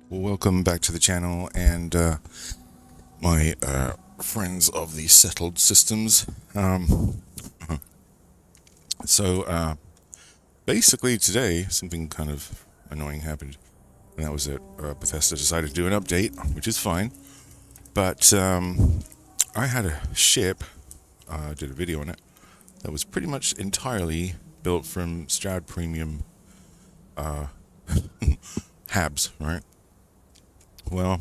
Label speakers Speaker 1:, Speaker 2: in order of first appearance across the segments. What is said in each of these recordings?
Speaker 1: Well, welcome back to the channel and my friends of the settled systems. So basically today something kind of annoying happened, and that was that Bethesda decided to do an update, which is fine. But I had a ship, did a video on it, that was pretty much entirely built from Stroud Premium Habs, right? Well,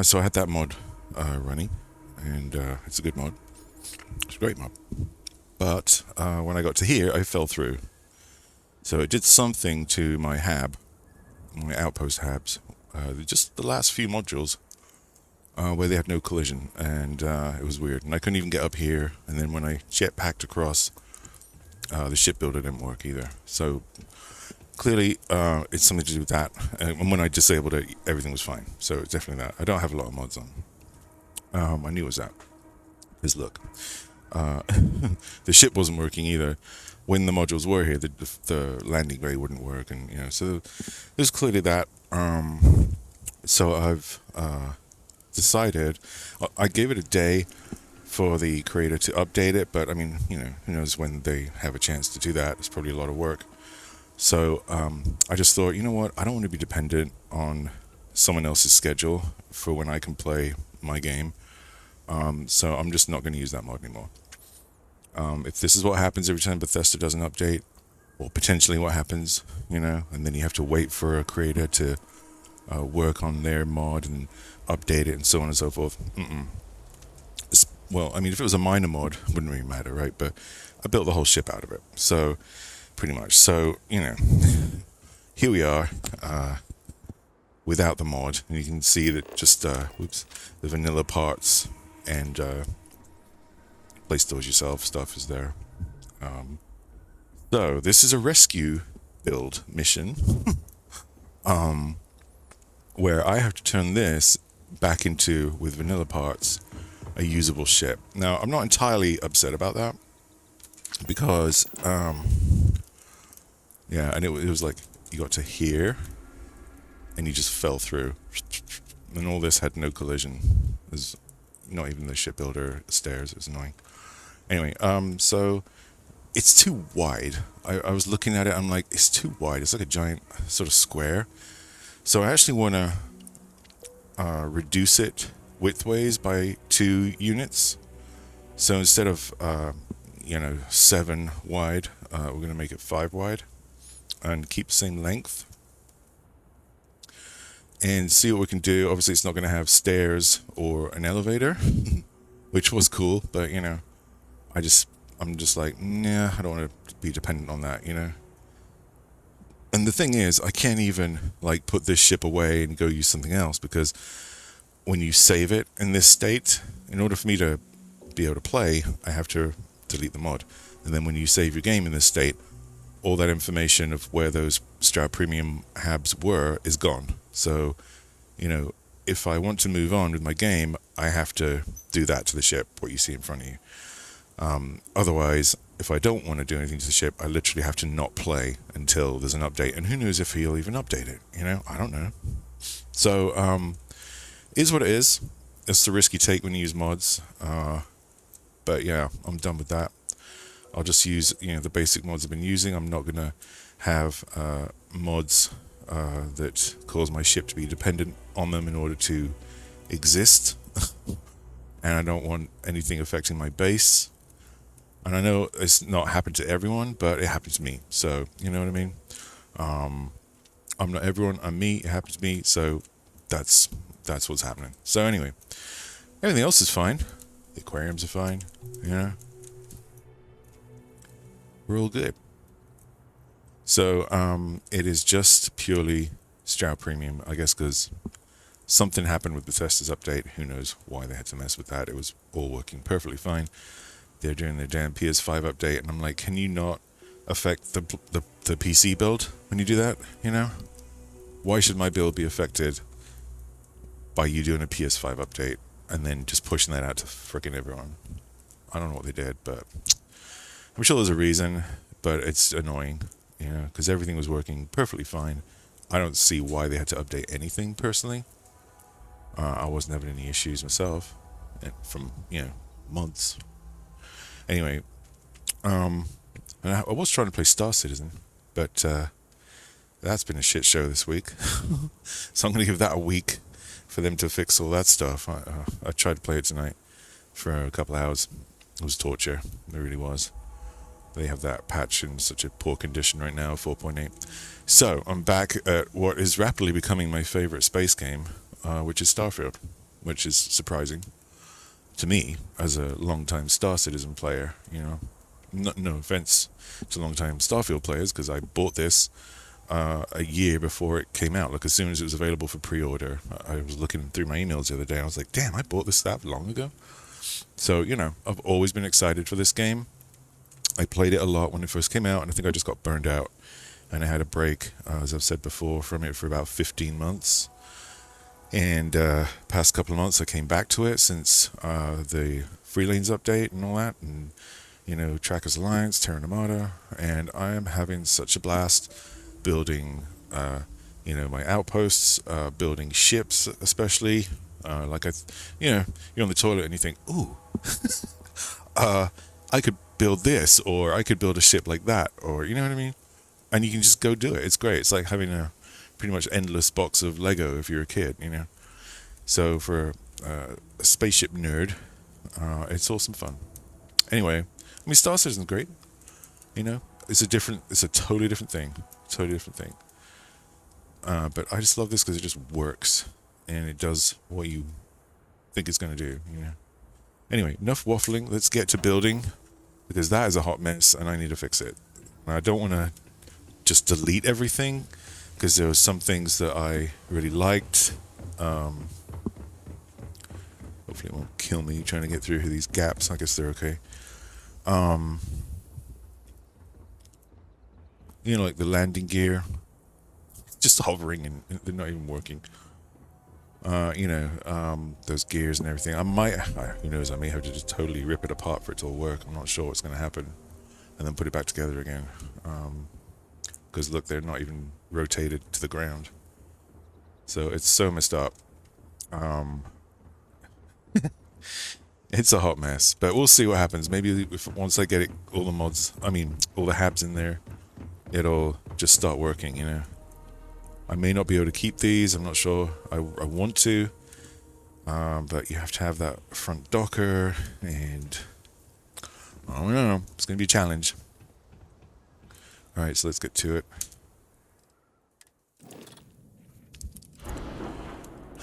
Speaker 1: so I had that mod running, and it's a good mod. It's a great mod. But when I got to here, I fell through. So it did something to my hab, my outpost habs, just the last few modules where they had no collision, and it was weird. And I couldn't even get up here. And then when I jetpacked across, the shipbuilder didn't work either. So clearly, it's something to do with that. And when I disabled it, everything was fine. So it's definitely that. I don't have a lot of mods on. I knew it was that. Because look, the ship wasn't working either. When the modules were here, the landing bay wouldn't work, and so there's clearly that. So I've decided I gave it a day for the creator to update it, but I mean, who knows when they have a chance to do that? It's probably a lot of work. So I just thought, you know what? I don't want to be dependent on someone else's schedule for when I can play my game. So I'm just not going to use that mod anymore. If this is what happens every time Bethesda does an update, or potentially what happens, and then you have to wait for a creator to work on their mod and update it and so on and so forth. Well, I mean, if it was a minor mod, it wouldn't really matter, right? But I built the whole ship out of it, so pretty much. So here we are without the mod, and you can see that just the vanilla parts and play stores yourself stuff is there. So this is a rescue build mission where I have to turn this back into, with vanilla parts, a usable ship. Now, I'm not entirely upset about that because and it was like you got to here and you just fell through, and all this had no collision. There's not even the shipbuilder stairs. It was annoying. Anyway, so it's too wide. I was looking at it. I'm like, it's too wide. It's like a giant sort of square. So I actually want to reduce it widthways by 2 units. So instead of 7 wide, we're going to make it 5 wide and keep the same length. And see what we can do. Obviously, it's not going to have stairs or an elevator, which was cool. But I'm just like, nah, I don't want to be dependent on that, And the thing is, I can't even like put this ship away and go use something else, because when you save it in this state, in order for me to be able to play, I have to delete the mod. And then when you save your game in this state, all that information of where those Stroud Premium Habs were is gone. So, if I want to move on with my game, I have to do that to the ship, what you see in front of you. Otherwise, if I don't want to do anything to the ship, I literally have to not play until there's an update. And who knows if he'll even update it, I don't know. So, is what it is. It's the risk you take when you use mods. But yeah, I'm done with that. I'll just use, the basic mods I've been using. I'm not going to have mods that cause my ship to be dependent on them in order to exist. And I don't want anything affecting my base. And I know it's not happened to everyone, but it happened to me. So, you know what I mean? I'm not everyone. I'm me. It happened to me. So that's what's happening. So anyway, everything else is fine. The aquariums are fine. We're all good. So it is just purely Stroud Premium, I guess, because something happened with Bethesda's update. Who knows why they had to mess with that? It was all working perfectly fine. They're doing their damn PS5 update, and I'm like, can you not affect the PC build when you do that? Why should my build be affected by you doing a PS5 update and then just pushing that out to freaking everyone? I don't know what they did, but I'm sure there's a reason. But it's annoying, because everything was working perfectly fine I don't see why they had to update anything personally. I wasn't having any issues myself, and from months. Anyway, and I was trying to play Star Citizen, but that's been a shit show this week. So I'm gonna give that a week for them to fix all that stuff. I tried to play it tonight for a couple of hours. It was torture. It really was. They have that patch in such a poor condition right now, 4.8. So I'm back at what is rapidly becoming my favorite space game, which is Starfield, which is surprising to me as a long-time Star Citizen player. No offense to long-time Starfield players, because I bought this a year before it came out. Like, as soon as it was available for pre-order, I was looking through my emails the other day, and I was like, damn, I bought this that long ago. So, I've always been excited for this game. I played it a lot when it first came out, and I think I just got burned out, and I had a break, as I've said before, from it for about 15 months. And past couple of months, I came back to it since the Free Lanes update and all that, and Trackers Alliance, Terra Armada, and I am having such a blast building, my outposts, building ships, especially. You're on the toilet and you think, ooh, I could build this, or I could build a ship like that, or you know what I mean? And you can just go do it. It's great. It's like having a pretty much endless box of Lego if you're a kid, So for a spaceship nerd, it's awesome fun. Anyway, Star Citizen's great. It's a totally different thing. But I just love this because it just works, and it does what you think it's going to do, Anyway, enough waffling. Let's get to building, because that is a hot mess, and I need to fix it. I don't want to just delete everything, because there were some things that I really liked. Hopefully it won't kill me trying to get through these gaps. I guess they're okay. Like the landing gear, just hovering, and they're not even working. Those gears and everything. Who knows, I may have to just totally rip it apart for it to all work. I'm not sure what's going to happen. And then put it back together again. Because look, they're not even rotated to the ground. So it's so messed up. It's a hot mess, but we'll see what happens. Maybe once I get all the habs in there, it'll just start working, I may not be able to keep these. I'm not sure. I want to, but you have to have that front docker, and I don't know. It's going to be a challenge. All right, so let's get to it.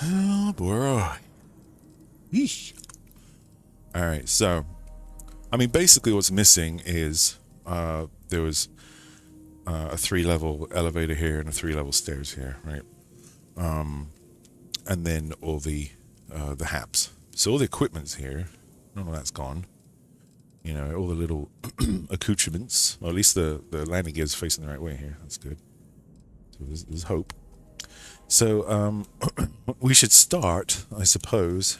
Speaker 1: Oh, boy. Yeesh. All right, so, basically what's missing is there was a 3-level elevator here and a 3-level stairs here, right? And then all the haps. So all the equipment's here. None of that's gone. All the little accoutrements. Well, at least the landing gear's facing the right way here. That's good. So there's hope. So we should start, I suppose.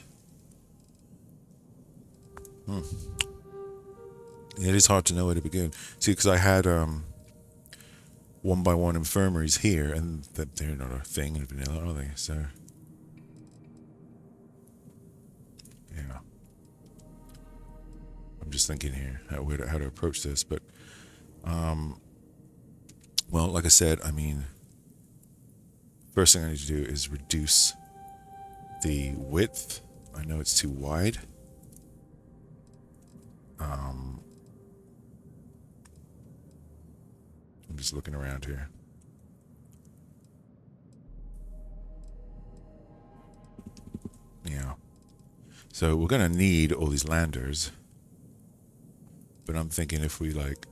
Speaker 1: It is hard to know where to begin. See, because I had 1x1 infirmaries here, and that they're not a thing in vanilla, are they? So, yeah. I'm just thinking here how to approach this, but, well, like I said, first thing I need to do is reduce the width. I know it's too wide. I'm just looking around here. Yeah. So we're gonna need all these landers. But I'm thinking if we get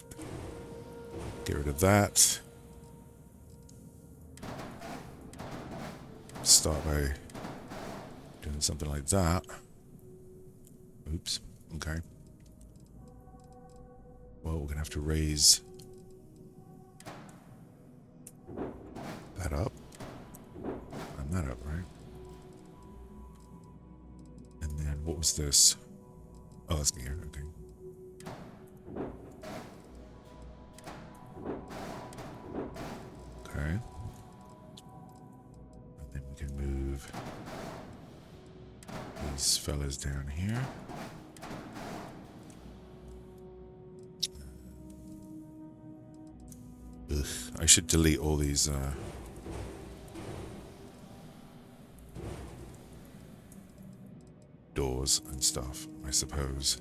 Speaker 1: rid of that. Start by doing something like that. Oops. Okay. Well, we're gonna have to raise that up and that up, right? And then what was this? Oh, that's gear. Okay. Okay. move these fellas down here. Ugh, I should delete all these doors and stuff, I suppose.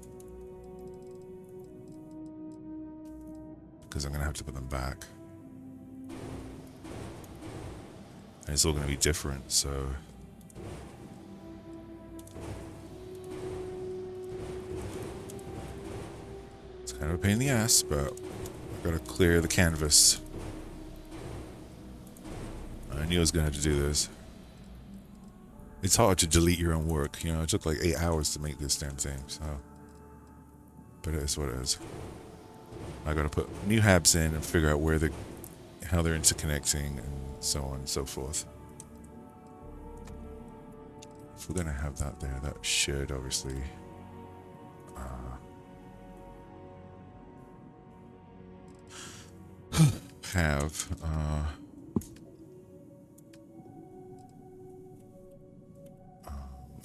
Speaker 1: Because I'm going to have to put them back. And it's all going to be different, so... It's kind of a pain in the ass, but I've got to clear the canvas. I knew I was going to have to do this. It's hard to delete your own work, you know, it took like 8 hours to make this damn thing, so... But it is what it is. I gotta put new habs in and figure out where how they're interconnecting and so on and so forth. If we're gonna have that there, that should obviously have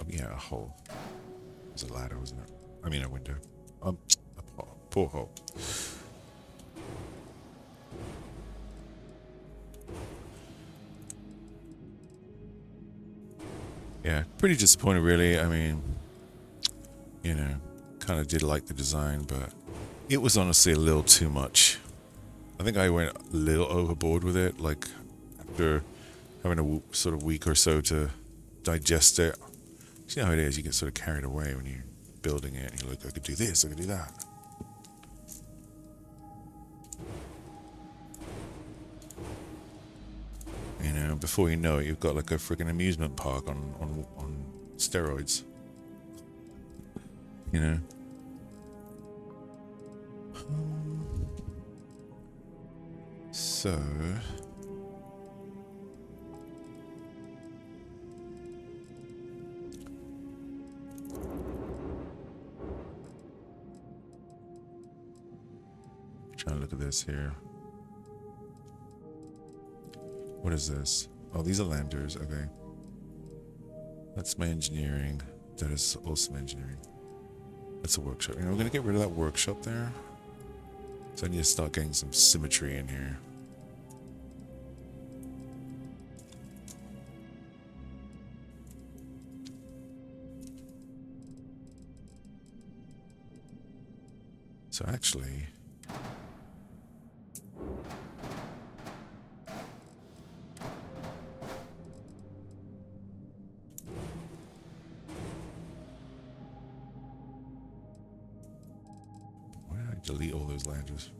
Speaker 1: yeah, a hole. It was a ladder, wasn't it? I mean a window. A porthole. Yeah, pretty disappointed really. I mean, you know, kind of did like the design, but it was honestly a little too much. I think I went a little overboard with it, like after having a sort of week or so to digest it. You know how it is, you get sort of carried away when you're building it, and you're like, I could do this, I could do that. You know, before you know it, you've got like a freaking amusement park on steroids. You know? So... Trying to look at this here. What is this? Oh, these are landers. Okay. That's my engineering. That is also engineering. That's a workshop. You know, we're going to get rid of that workshop there. So I need to start getting some symmetry in here. So actually... delete all those landers.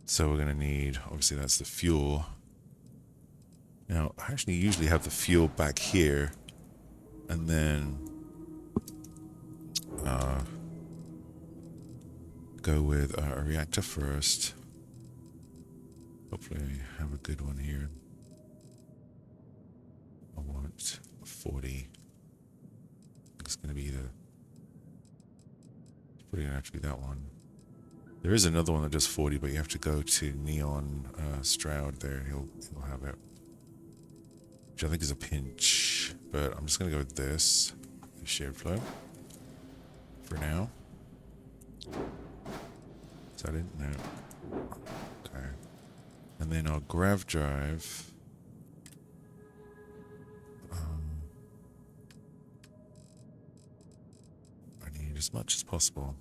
Speaker 1: So we're going to need, obviously that's the fuel. Now, I actually usually have the fuel back here, and then go with a reactor first. Hopefully I have a good one here. I want 40. It's going to be it's probably going to have to be that one. There is another one that does 40, but you have to go to Neon Stroud there. He'll have it. Which I think is a pinch, but I'm just going to go with this. The shared flow. For now. Is that it? No. Okay. And then our grav drive. I need as much as possible.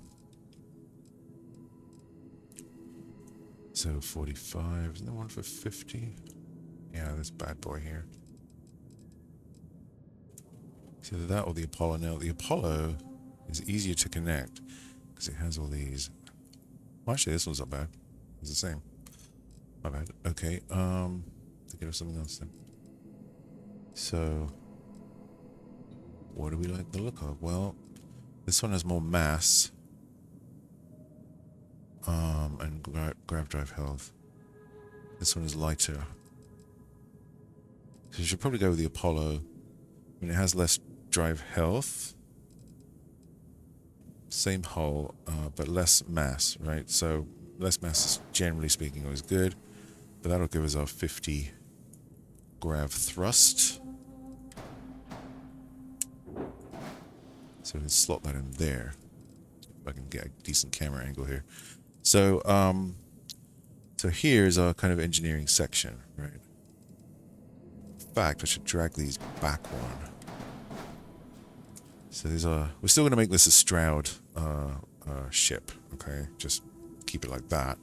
Speaker 1: So 45, isn't there one for 50? Yeah, this bad boy here. It's either that or the Apollo. Now, the Apollo is easier to connect because it has all these. Well, actually, this one's not bad. It's the same. My bad. Okay, think of something else then. So, what do we like the look of? Well, this one has more mass. And grab drive health. This one is lighter. So you should probably go with the Apollo. I mean, it has less drive health. Same hull, but less mass, right? So less mass is, generally speaking, always good. But that'll give us our 50 grav thrust. So we can slot that in there. If I can get a decent camera angle here. So, so here's our kind of engineering section, right? In fact, I should drag these back one. So these are, we're still going to make this a Stroud ship, okay? Just keep it like that.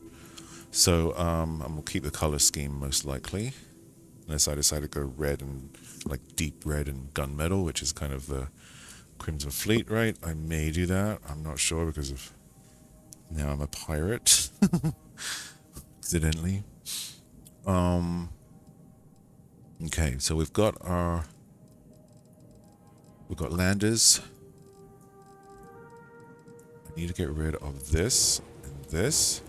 Speaker 1: So, and we'll keep the color scheme most likely. Unless I decide to go red and, like, deep red and gunmetal, which is kind of the Crimson Fleet, right? I may do that. I'm not sure because of, now I'm a pirate. Accidentally. Okay, so we've got landers. I need to get rid of this and this.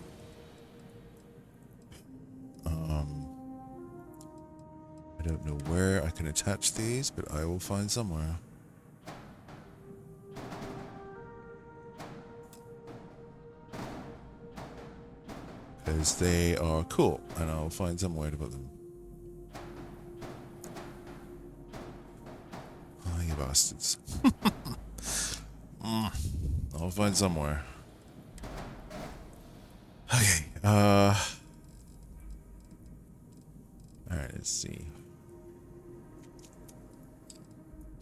Speaker 1: I don't know where I can attach these, but I will find somewhere. Because they are cool, and I'll find somewhere to put them. Oh, you bastards. I'll find somewhere. Okay, alright, let's see.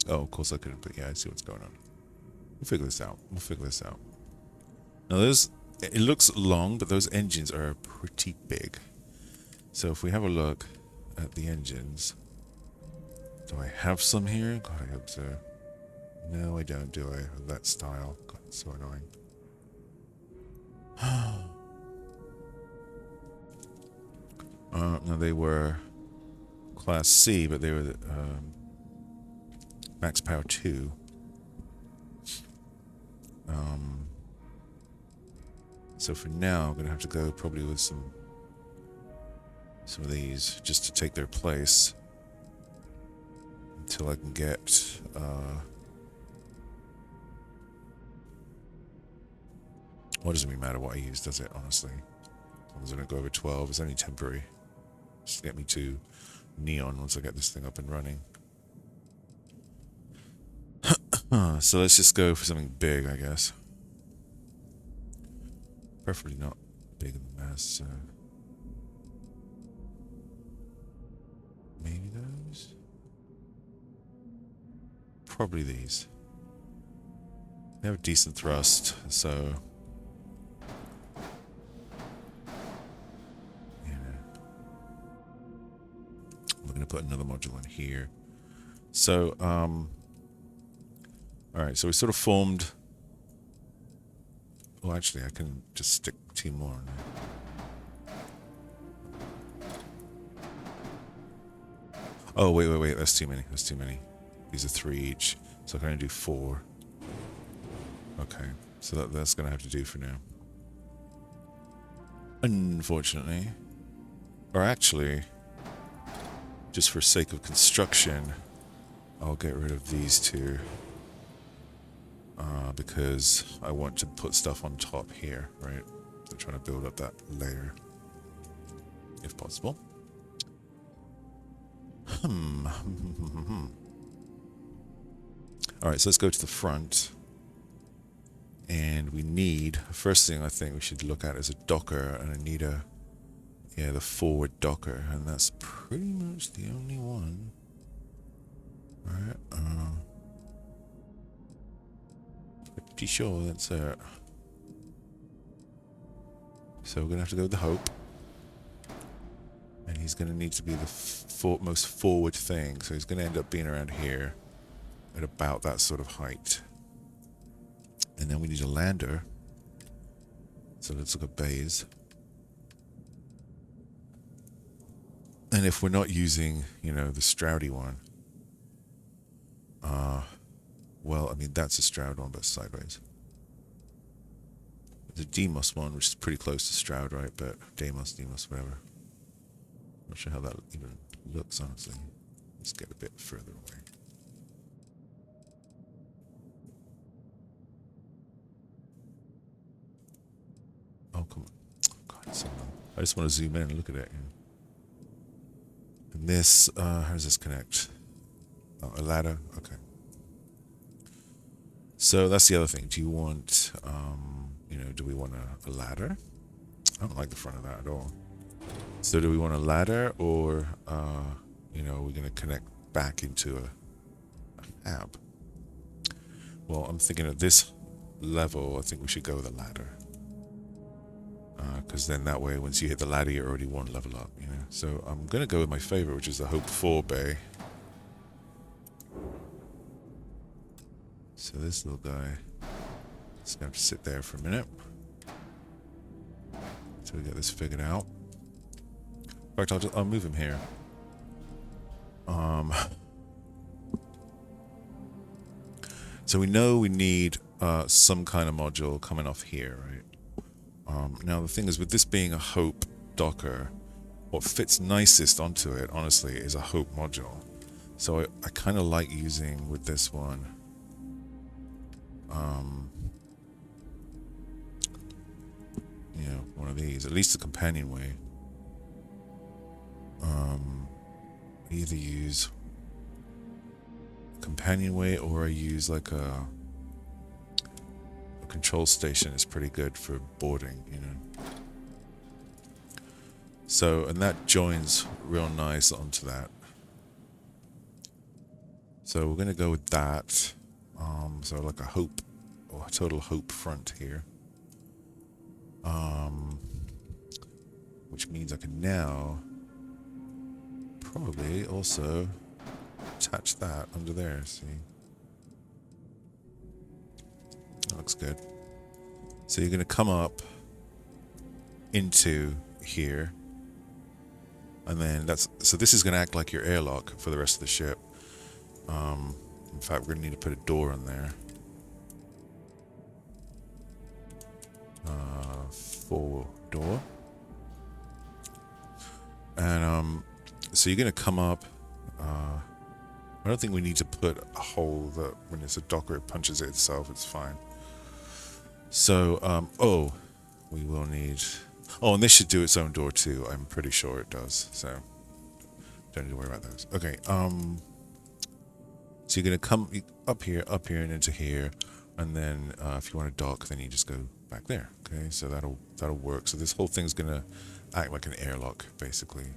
Speaker 1: Oh, of course I couldn't put, yeah, I see what's going on. We'll figure this out. We'll figure this out. Now there's, it looks long, but those engines are pretty big. So if we have a look at the engines, do I have some here? God, I hope so. No, I don't, do I? That style. God, it's so annoying. No, they were Class C, but they were the, Max Power 2. So for now, I'm going to have to go probably with some of these just to take their place until I can get well, it doesn't really matter what I use, does it, honestly? As long as I don't go over 12, it's only temporary. Just to get me to neon once I get this thing up and running. So let's just go for something big, I guess. Preferably not big in the mass, so maybe those? Probably these. They have a decent thrust, so yeah. We're gonna put another module in here. So, alright, so we sort of formed. Well, actually, I can just stick 2 more on there. Oh, wait. That's too many. That's too many. These are 3 each. So I'm going to do 4. Okay. So that's going to have to do for now. Unfortunately. Or actually, just for sake of construction, I'll get rid of these 2. Because I want to put stuff on top here, right? I'm trying to build up that layer, if possible. Alright, so let's go to the front. And we need, first thing I think we should look at is a docker, and I need a, yeah, the forward docker, and that's pretty much the only one. Alright, pretty sure that's it. So we're gonna have to go with the Hope, and he's gonna need to be the most forward thing. So he's gonna end up being around here, at about that sort of height. And then we need a lander. So let's look at bays. And if we're not using, you know, the Stroudy one, well, I mean, that's a Stroud one, but sideways. The Demos one, which is pretty close to Stroud, right? But Demos, whatever. Not sure how that even looks, honestly. Let's get a bit further away. Oh, come on. God, so long. I just want to zoom in and look at it. And this, how does this connect? Oh, a ladder? Okay. So that's the other thing. Do you want, you know, do we want a ladder? I don't like the front of that at all. So do we want a ladder or, you know, we're going to connect back into a hab? Well, I'm thinking at this level, I think we should go with a ladder. Because then that way, once you hit the ladder, you're already one level up, you know. So I'm going to go with my favorite, which is the Hope 4 bay. So this little guy is going to have to sit there for a minute. So we get this figured out. In fact, I'll move him here. So we know we need some kind of module coming off here, right? Now the thing is, with this being a Hope Docker, what fits nicest onto it, honestly, is a Hope module. So I kind of like using with this one, you know, one of these, at least a companionway. Either use companionway or I use like a control station is pretty good for boarding, you know. So, and that joins real nice onto that. So we're going to go with that. So like a Hope, or a total Hope front here. Which means I can now probably also attach that under there, see? That looks good. So you're going to come up into here. And then so this is going to act like your airlock for the rest of the ship. In fact, we're going to need to put a door in there. Forward door. And so you're going to come up. I don't think we need to put a hole that when it's a Docker it punches it itself. It's fine. So oh, we will need. Oh, and this should do its own door too. I'm pretty sure it does. So don't need to worry about those. Okay. So you're gonna come up here, and into here, and then if you want to dock, then you just go back there. Okay. So that'll work. So this whole thing's gonna act like an airlock, basically.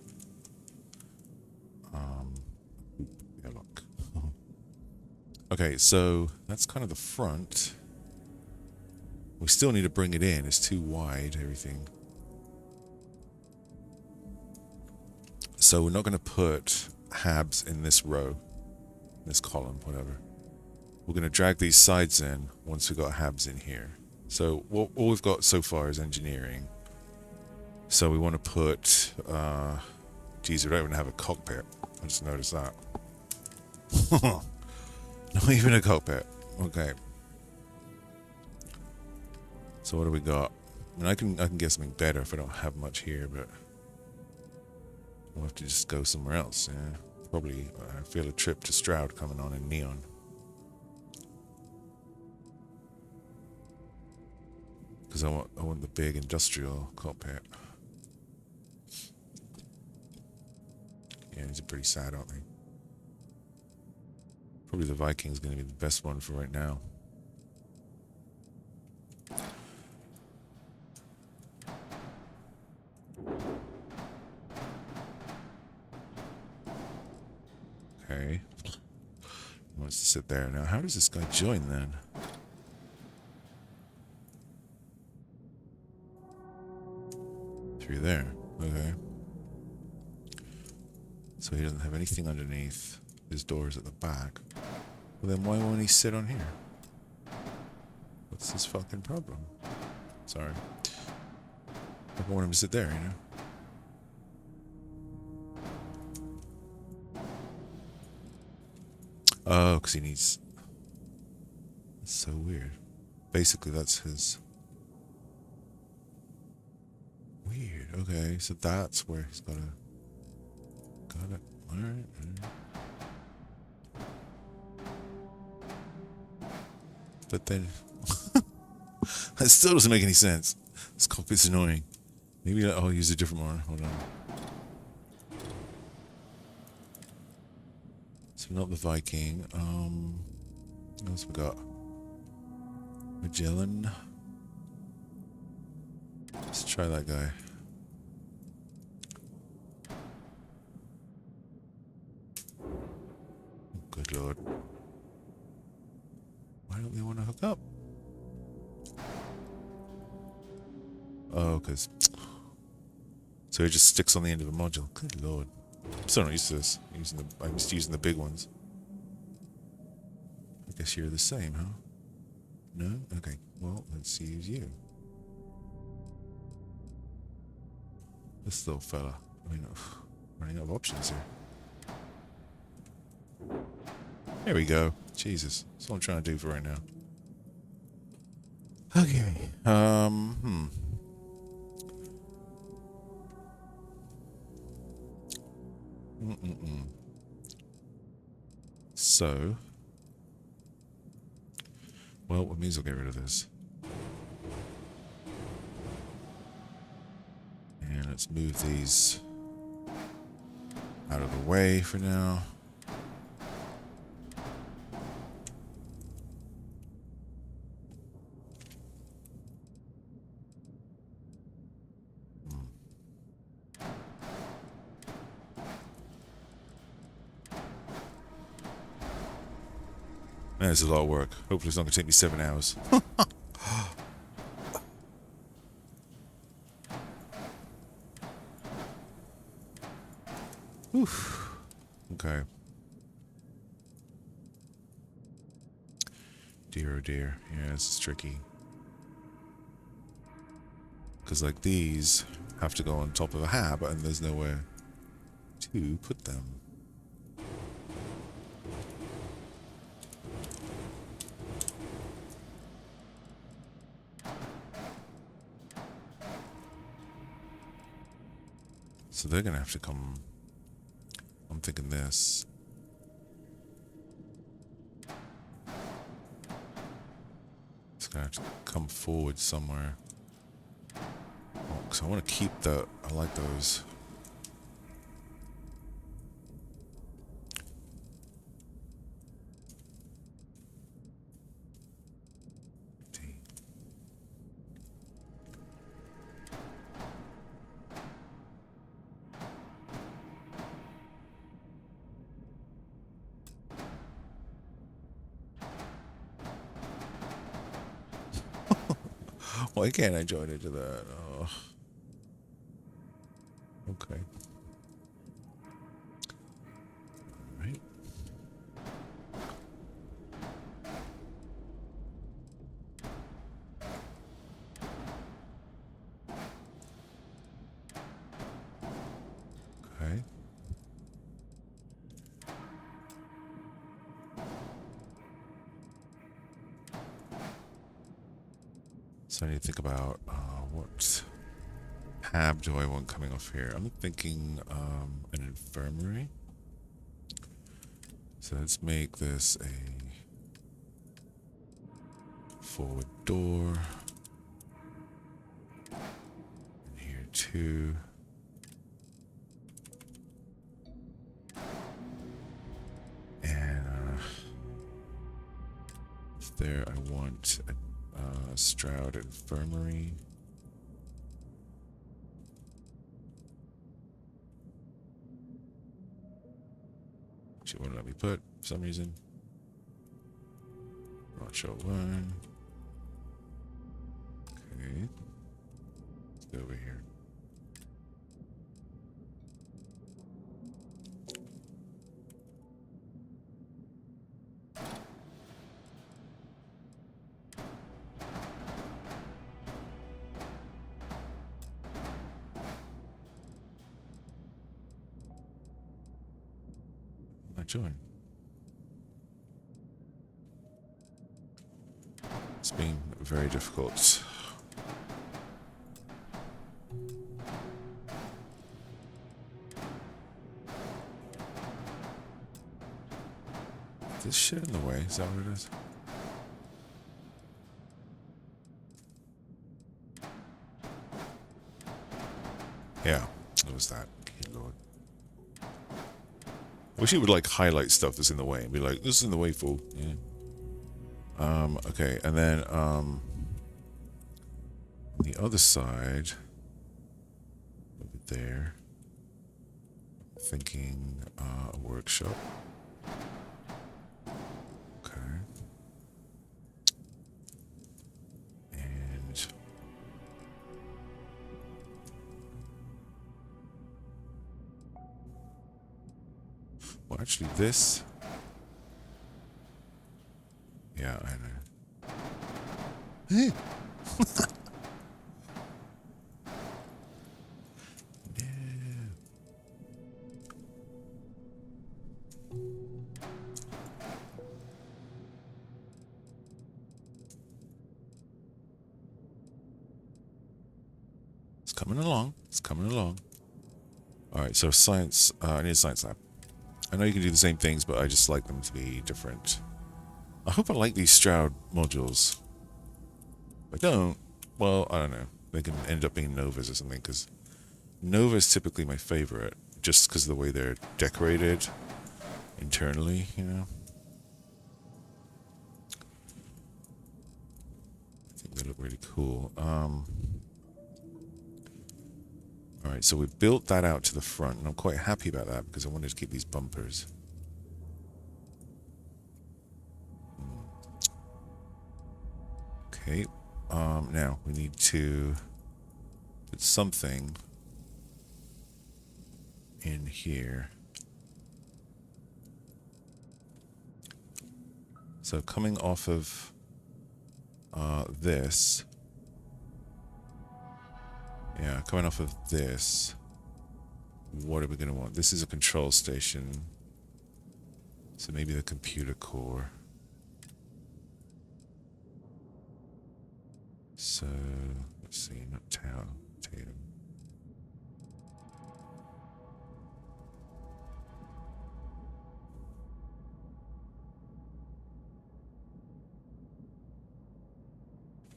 Speaker 1: Airlock. Okay. So that's kind of the front. We still need to bring it in. It's too wide. Everything. So we're not going to put habs in this row, this column, whatever. We're going to drag these sides in once we've got habs in here. So all we've got so far is engineering. So we want to put, geez, we don't even have a cockpit. I just noticed that. Not even a cockpit. Okay. So what do we got? I mean, I can get something better if I don't have much here, but we'll have to just go somewhere else. Yeah, probably. I feel a trip to Stroud coming on in neon. Because I want the big industrial cockpit. Yeah, these are pretty sad, aren't they? Probably the Viking's going to be the best one for right now. Okay. He wants to sit there. Now, how does this guy join then? Through there. Okay. So he doesn't have anything underneath. His door's at the back. Well, then why won't he sit on here? What's his fucking problem? Sorry. I want him to sit there, you know? Oh, because he needs... That's so weird. Basically, that's his... Weird. Okay, so that's where he's got it. Alright. But then... that still doesn't make any sense. This cockpit's annoying. Maybe I'll use a different one. Hold on. So not the Viking. What else we got? Magellan. Let's try that guy. Good lord. Why don't they want to hook up? Oh, because... so it just sticks on the end of the module. Good lord. I'm still not used to this. I'm used to using the big ones. I guess you're the same, huh? No? Okay. Well, let's use you. This little fella. I mean, running out of options here. There we go. Jesus. That's what I'm trying to do for right now. Okay. So, well, it means I'll get rid of this. And let's move these out of the way for now. That's a lot of work. Hopefully it's not going to take me 7 hours. Oof. Okay. Dear oh dear. Yeah, this is tricky. Because like these have to go on top of a hab and there's nowhere to put them. So they're going to have to come... I'm thinking this. It's going to have to come forward somewhere. Oh, because I want to keep the... I like those. Why can't I join into that? Oh. Okay. Alright. Okay. So I need to think about what hab do I want coming off here? I'm thinking an infirmary. So let's make this a forward door. And here too. And there I want a Stroud Infirmary. She wouldn't let me put for some reason. Not sure why. Okay. Let's go over here. Join. It's been very difficult. this shit in the way? Is that what it is? Yeah, it was that. Good lord. I wish it would like highlight stuff that's in the way and be like, this is in the way, fool. Yeah. Okay, and then the other side over there, thinking a workshop. Okay. And well, actually this, yeah, I know. It's coming along. It's coming along. All right, so science. I need a science lab. I know you can do the same things, but I just like them to be different. I hope I like these Stroud modules. If I don't, well, I don't know. They can end up being Novas or something, because Nova is typically my favorite, just because of the way they're decorated internally, you know? I think they look really cool. Alright, so we built that out to the front, and I'm quite happy about that, because I wanted to keep these bumpers. Okay, now we need to put something in here. So coming off of this, yeah, coming off of this, what are we going to want? This is a control station, so maybe the computer core. So, let's see, not tail.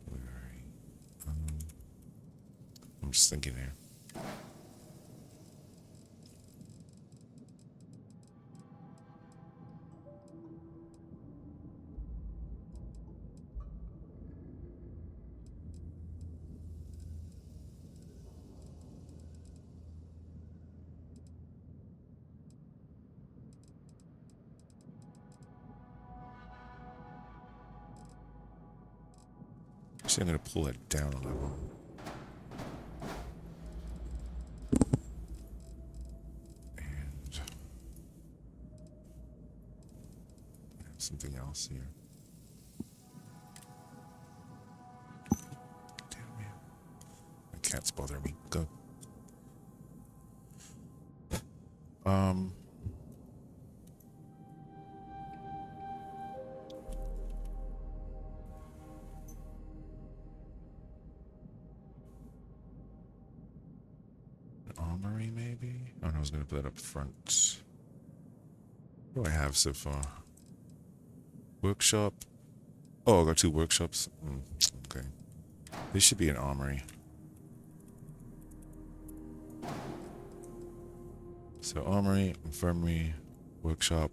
Speaker 1: Where are you? I'm just thinking here. Actually, I'm going to pull it down a level. And something else here. Damn man. My cat's bothering me. Go. Armory, maybe? Oh, no, I was going to put that up front. What do I have so far? Workshop. Oh, I got 2 workshops. Okay. This should be an armory. So armory, infirmary, workshop,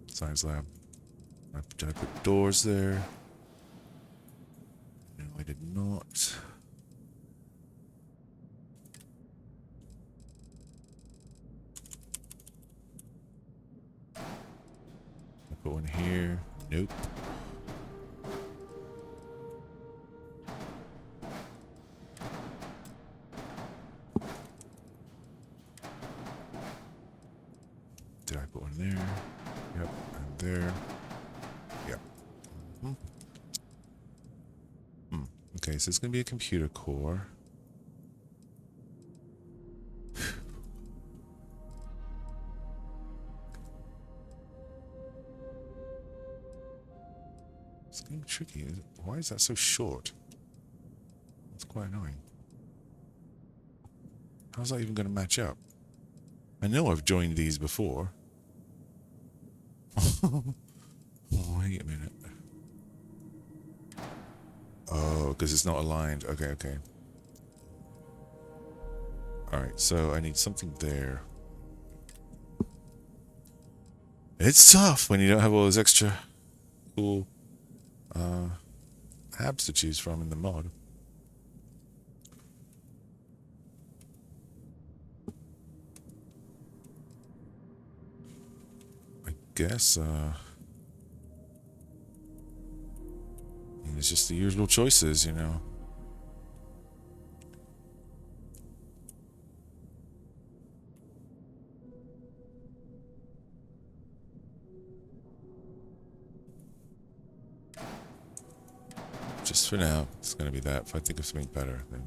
Speaker 1: science lab. Did I put doors there? No, I did not. I put one here. Nope. Did I put one there? Yep, and there. Yep. Okay, so it's going to be a computer core. It's getting tricky. Why is that so short? It's quite annoying. How's that even going to match up? I know I've joined these before. Wait a minute. Oh, because it's not aligned. Okay, okay. Alright, so I need something there. It's tough when you don't have all those extra cool apps to choose from in the mod. I guess, it's just the usual choices, you know. Just for now, it's going to be that. If I think of something better, then...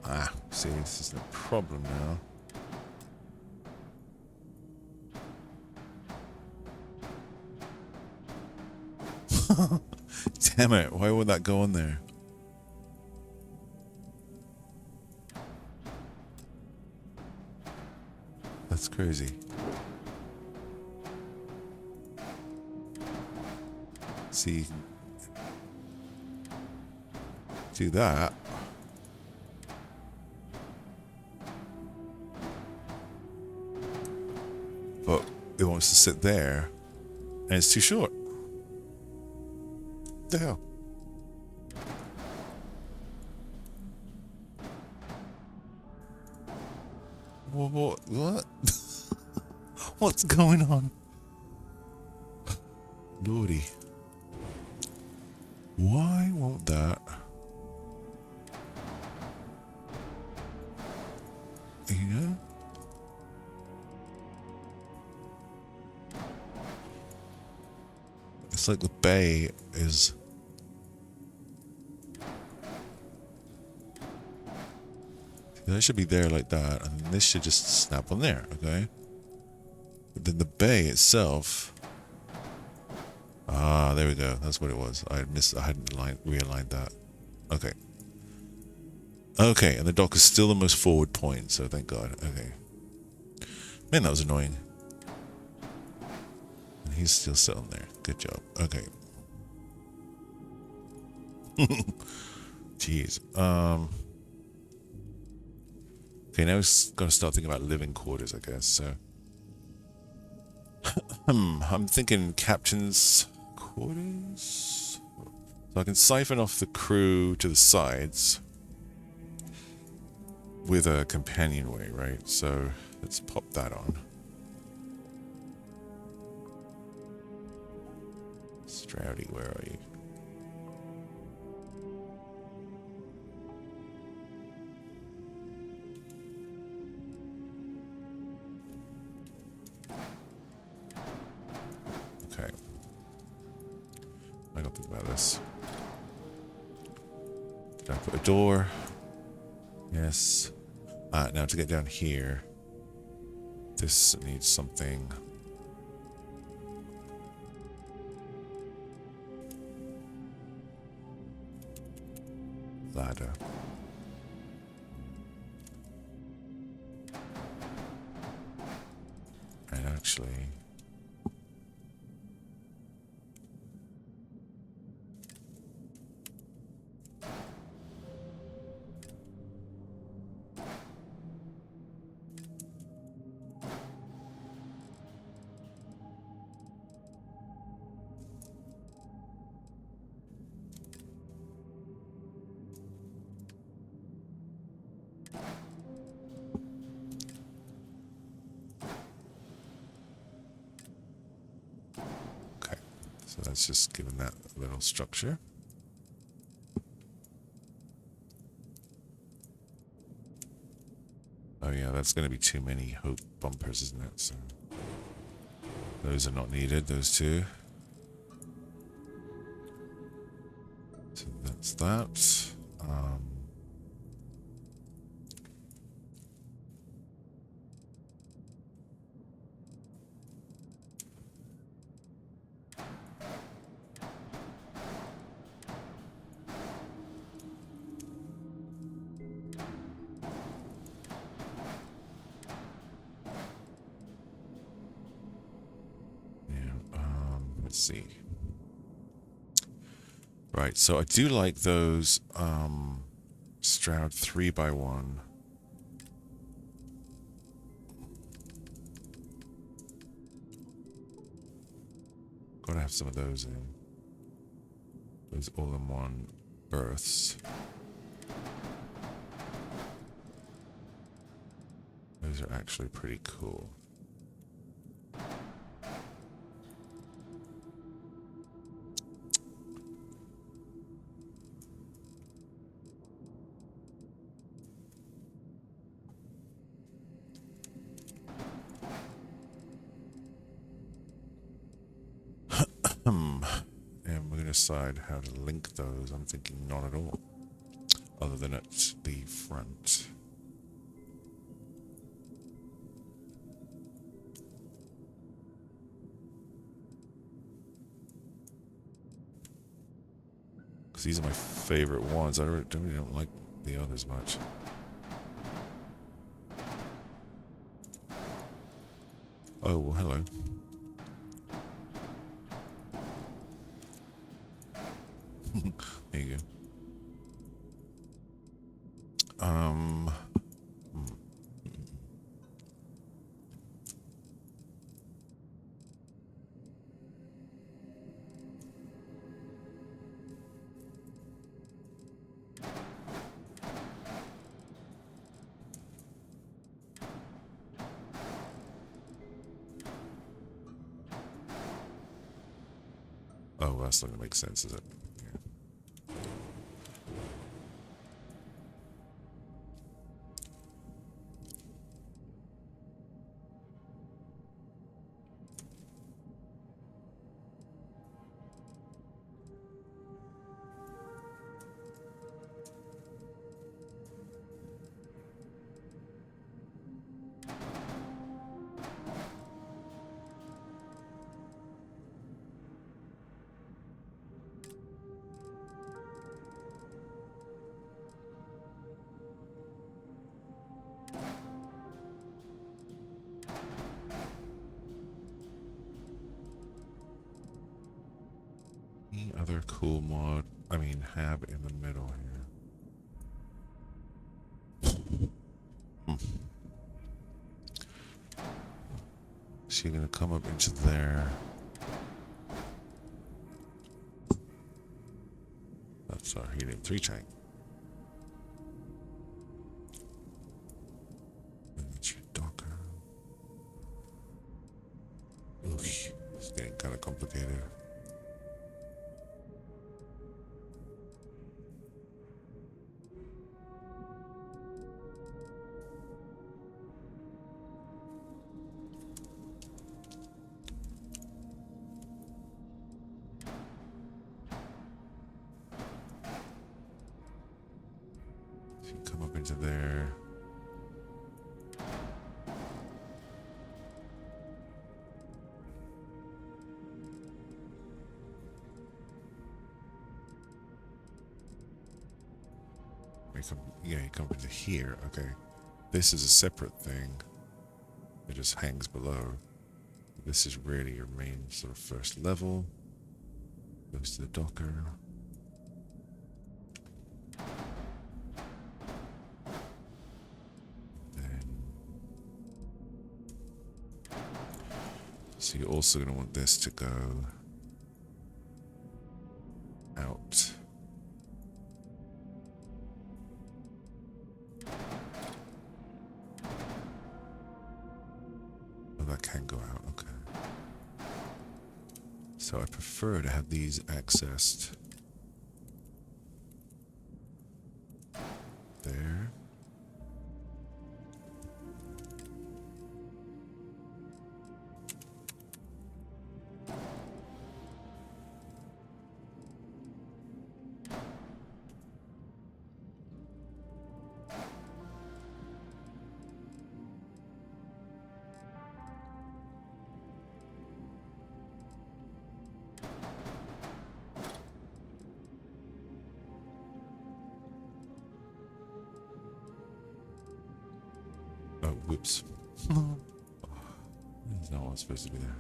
Speaker 1: Ah, see, this is the problem now. Damn it, why would that go on there? That's crazy. See, do that. But it wants to sit there, and it's too short. What the hell? What? What's going on? Lordy. Why won't that? Yeah? It's like the bay is... That should be there like that, and this should just snap on there, okay? But then the bay itself... Ah, there we go. That's what it was. I hadn't realigned that. Okay. Okay, and the dock is still the most forward point, so thank God. Okay. Man, that was annoying. And he's still sitting there. Good job. Okay. Jeez. Okay, now we've got to start thinking about living quarters, I guess, so... I'm thinking captain's quarters? So I can siphon off the crew to the sides with a companionway, right? So let's pop that on. Stroudy, where are you? Okay. I don't think about this. Did I put a door? Yes. Now to get down here, this needs something. Ladder. And actually... So that's just given that a little structure. Oh yeah, that's going to be too many hope bumpers, isn't it? So those are not needed, those two. So that's that. Let's see. Right, so I do like those Stroud 3x1. Gotta have some of those in. Those all-in-one berths. Those are actually pretty cool. And we're going to decide how to link those. I'm thinking not at all, other than at the front. Because these are my favorite ones. I really don't like the others much. Oh, well, hello. There you go. Oh, that's not gonna make sense, is it? Any other cool mod, have in the middle here? She's gonna come up into there. That's our helium 3 tank. And that's your docker. Oof, it's getting kind of complicated. Come up into there. You come into here. Okay. This is a separate thing. It just hangs below. This is really your main sort of first level. Goes to the docker. So you're also going to want this to go out. Oh, that can go out, okay. So I prefer to have these accessed there. Oh, whoops. That's not what's supposed to be there.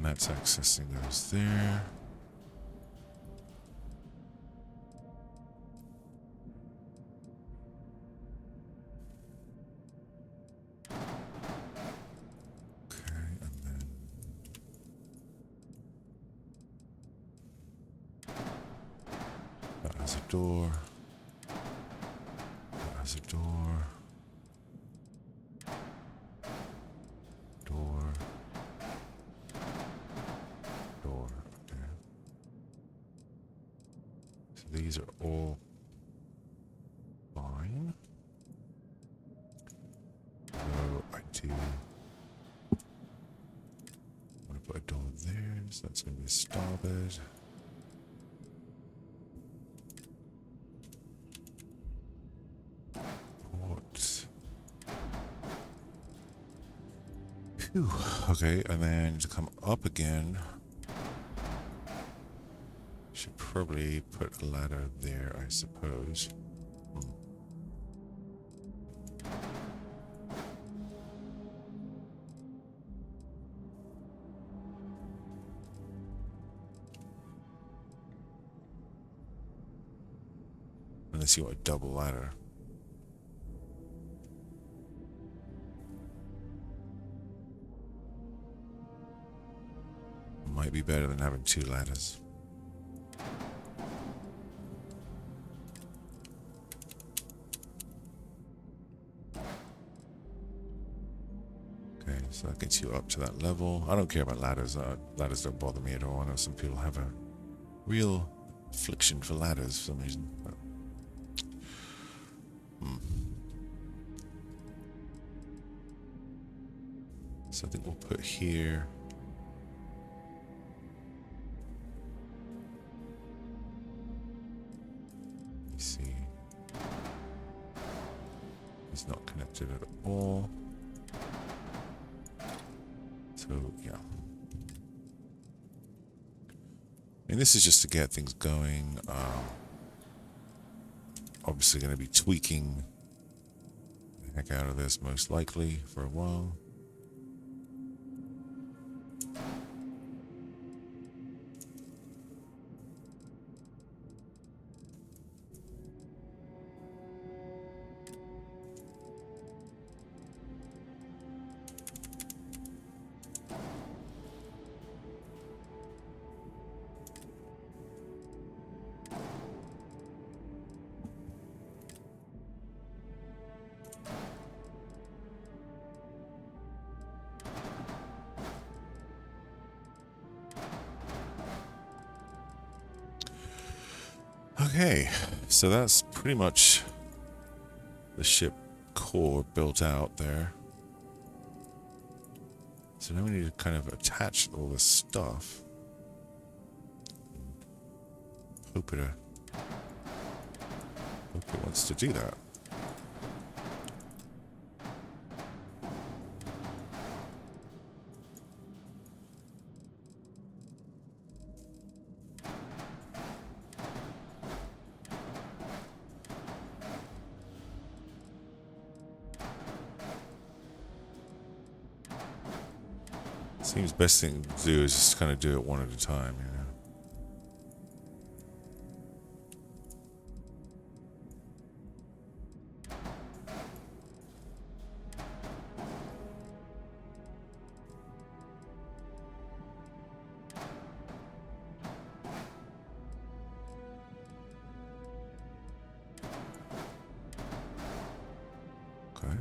Speaker 1: that's accessing those there. Door. There's a door. Door. Door. Okay. So these are all fine. So I do want to put a door there, so that's going to be a starboard. Whew. Okay, and then to come up again, should probably put a ladder there, I suppose. Unless you want a double ladder. Might be better than having two ladders. Okay, so that gets you up to that level. I don't care about ladders. Ladders don't bother me at all. I know some people have a real affliction for ladders for some reason. But, so I think we'll put here. See, it's not connected at all. So yeah, and this is just to get things going. Obviously going to be tweaking the heck out of this most likely for a while. Okay, so that's pretty much the ship core built out there. So now we need to kind of attach all this stuff. Hope it wants to do that. Seems best thing to do is just kind of do it one at a time, you know. Okay.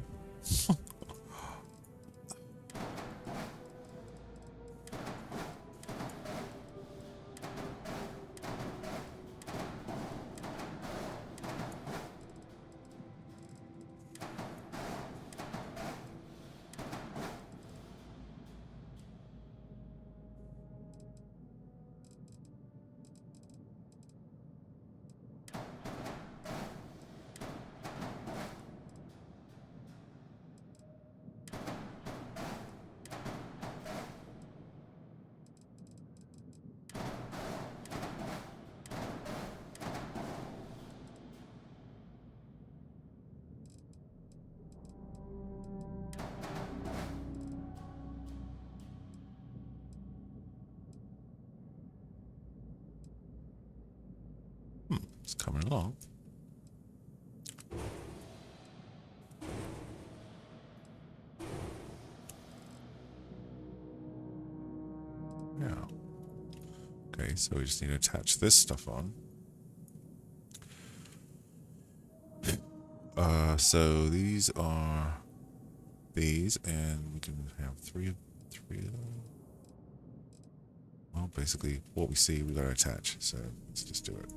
Speaker 1: It's coming along. Yeah. Okay, so we just need to attach this stuff on. So these are these, and we can have three of them. Well, basically, what we see, we gotta attach. So let's just do it.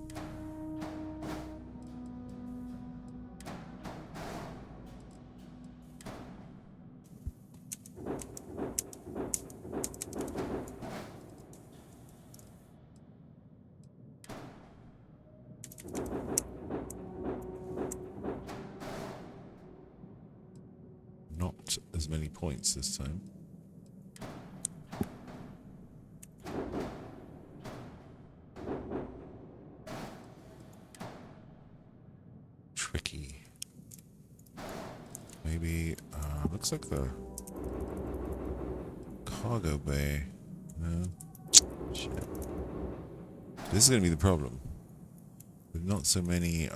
Speaker 1: Not as many points this time. Tricky. Maybe, looks like the cargo bay. No. Shit. This is gonna be the problem. With not so many,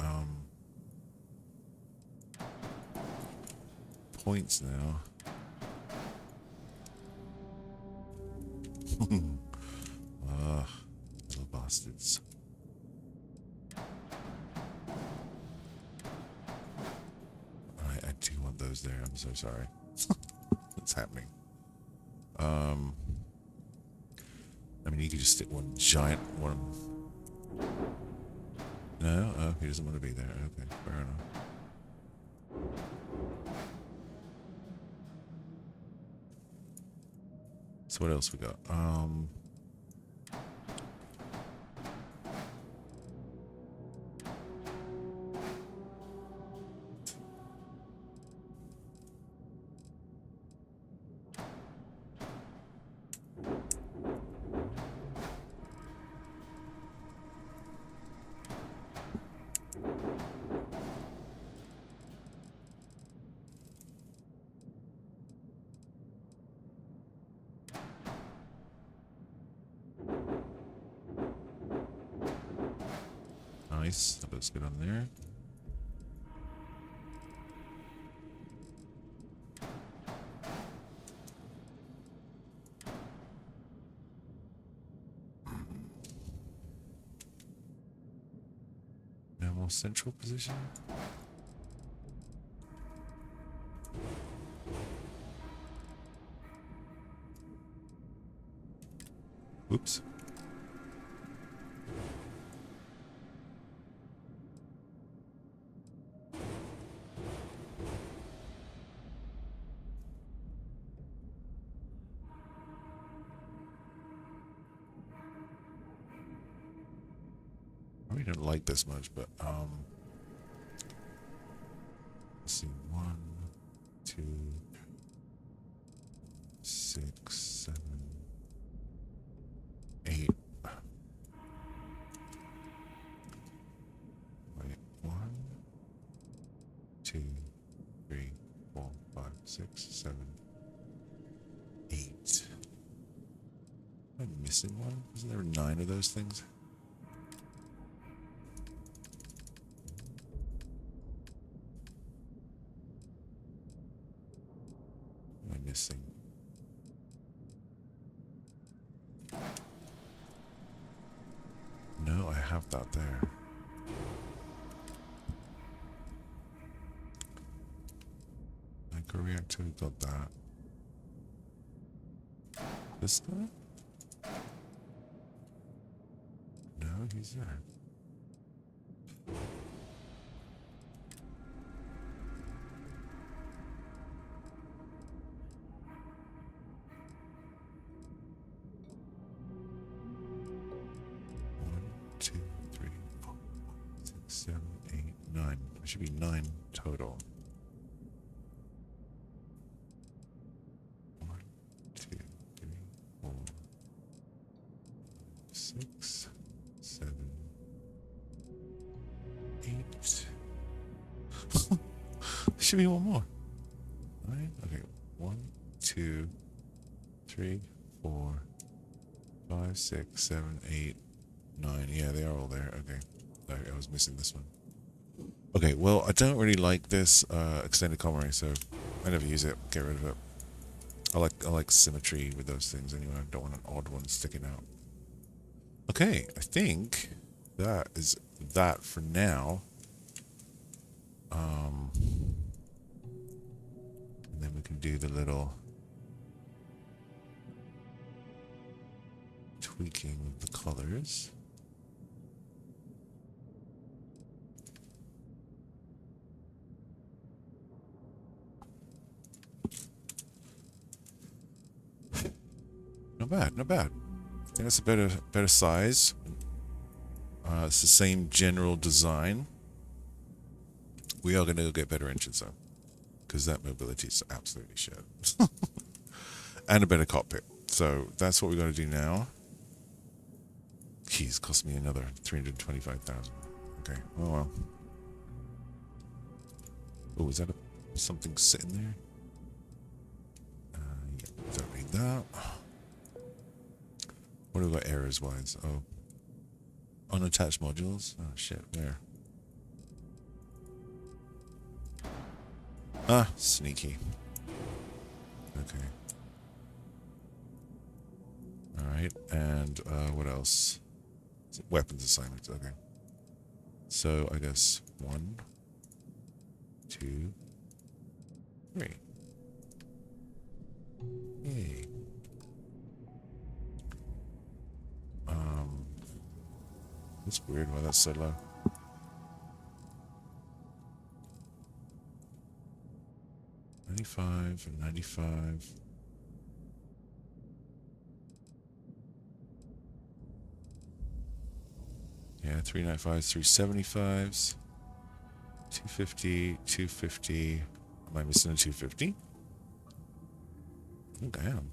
Speaker 1: points now. Little bastards. I do want those there. I'm so sorry. What's happening? I mean, you could just stick one giant one. No? Oh, he doesn't want to be there. Okay, fair enough. So what else we got? Nice, that looks good on there. No more central position. Oops. I really don't like this much, but let's see, 1, 2, 6, 7, 8. Wait, 1, 2, 3, 4, 5, 6, 7, 8. Am I missing one? Isn't there 9 of those things? Missing. No, I have that there. Microreactor, got that. This guy? No, he's there. There should be 9 total. 1, 2, 3, 4, 6, 7, 8. There should be one more. 9. Okay. 1, 2, 3, 4, 5, 6, 7, 8, 9. Yeah, they are all there. Okay. No, I was missing this one. Okay, well, I don't really like this extended comm array, so I never use it. Get rid of it. I like symmetry with those things anyway. I don't want an odd one sticking out. Okay, I think that is that for now. And then we can do the little tweaking of the colors. Not bad, not bad. I think that's a better size. It's the same general design. We are going to get better engines though, because that mobility is absolutely shit. And a better cockpit. So that's what we're going to do now. Keys cost me another 325,000. Okay. Oh well. Oh, is that something sitting there? Yeah, don't need that. What do we got errors wise? Oh. Unattached modules? Oh shit, where? Ah, sneaky. Okay. Alright, and what else? Weapons assignments, okay. So I guess 1, 2, 3. Yay. That's weird why that's so low. $95 and $95. Yeah, 395s, 375s, 250, 250. Am I missing a 250? I think I am.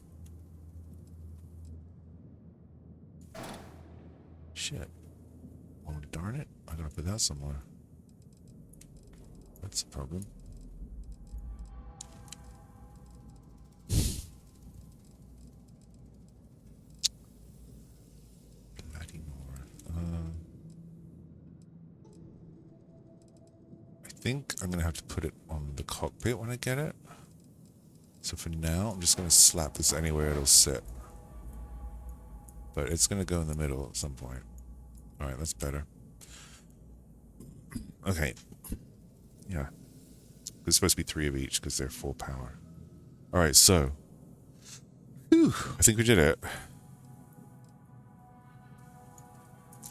Speaker 1: Shit. Oh, darn it. I gotta put that somewhere. That's a problem. Bloody more. I think I'm gonna have to put it on the cockpit when I get it. So for now, I'm just gonna slap this anywhere it'll sit. But it's gonna go in the middle at some point. Alright, that's better. Okay. Yeah. There's supposed to be 3 of each because they're full power. Alright, so. Whew, I think we did it.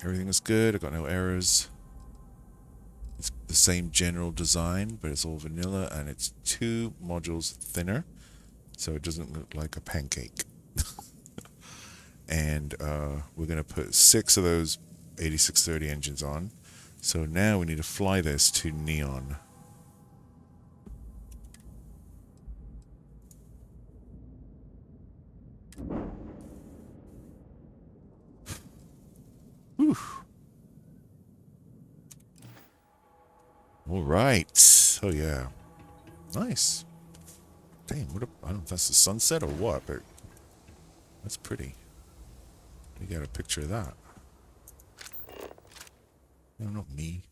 Speaker 1: Everything is good. I got no errors. It's the same general design, but it's all vanilla and it's 2 modules thinner. So it doesn't look like a pancake. And we're going to put 6 of those 8630 engines on. So now we need to fly this to Neon. Whew. All right. Oh yeah. Nice. Damn, what a, I don't know if that's the sunset or what, but that's pretty. You got a picture of that. No, not me.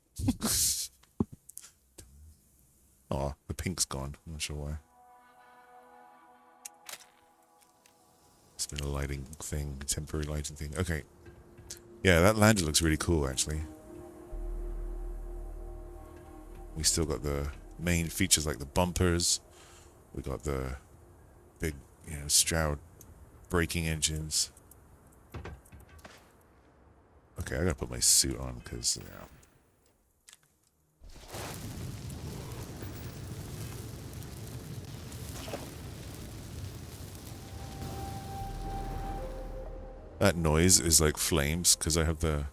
Speaker 1: Oh, the pink's gone. I'm not sure why. It's been a lighting thing, temporary lighting thing. Okay. Yeah, that lander looks really cool, actually. We still got the main features like the bumpers. We got the big, Stroud braking engines. Okay, I gotta put my suit on because, That noise is like flames because I have the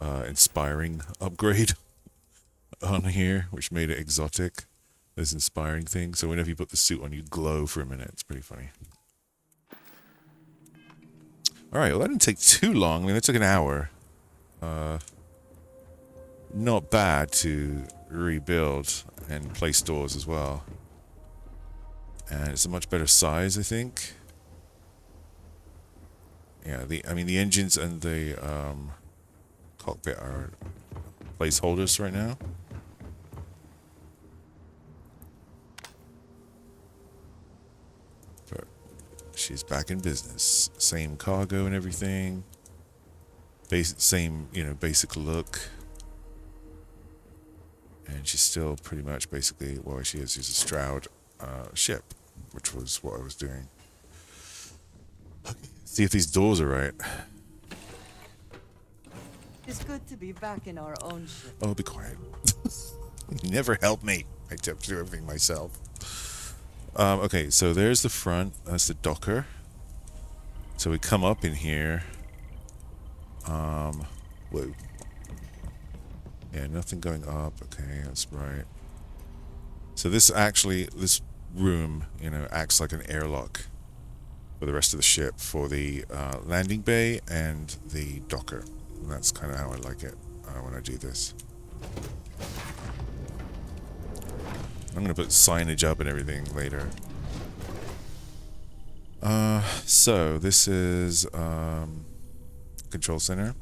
Speaker 1: inspiring upgrade on here, which made it exotic. This inspiring thing. So whenever you put the suit on, you glow for a minute. It's pretty funny. Alright, well that didn't take too long. I mean, it took an hour. Not bad to rebuild and place doors as well. And it's a much better size, I think. Yeah, the engines and the cockpit are placeholders right now. But she's back in business. Same cargo and everything. Same, you know, basic look. And she's still pretty much basically, well, she's a Stroud ship, which was what I was doing. See if these doors are right.
Speaker 2: It's good to be back in our own ship.
Speaker 1: Oh, be quiet. You never help me. I have to do everything myself. Okay, so there's the front. That's the docker. So we come up in here. Whoa. Yeah, nothing going up. Okay, that's right. So this room, you know, acts like an airlock for the rest of the ship for the landing bay and the docker. And that's kind of how I like it when I do this. I'm going to put signage up and everything later. So this is control center.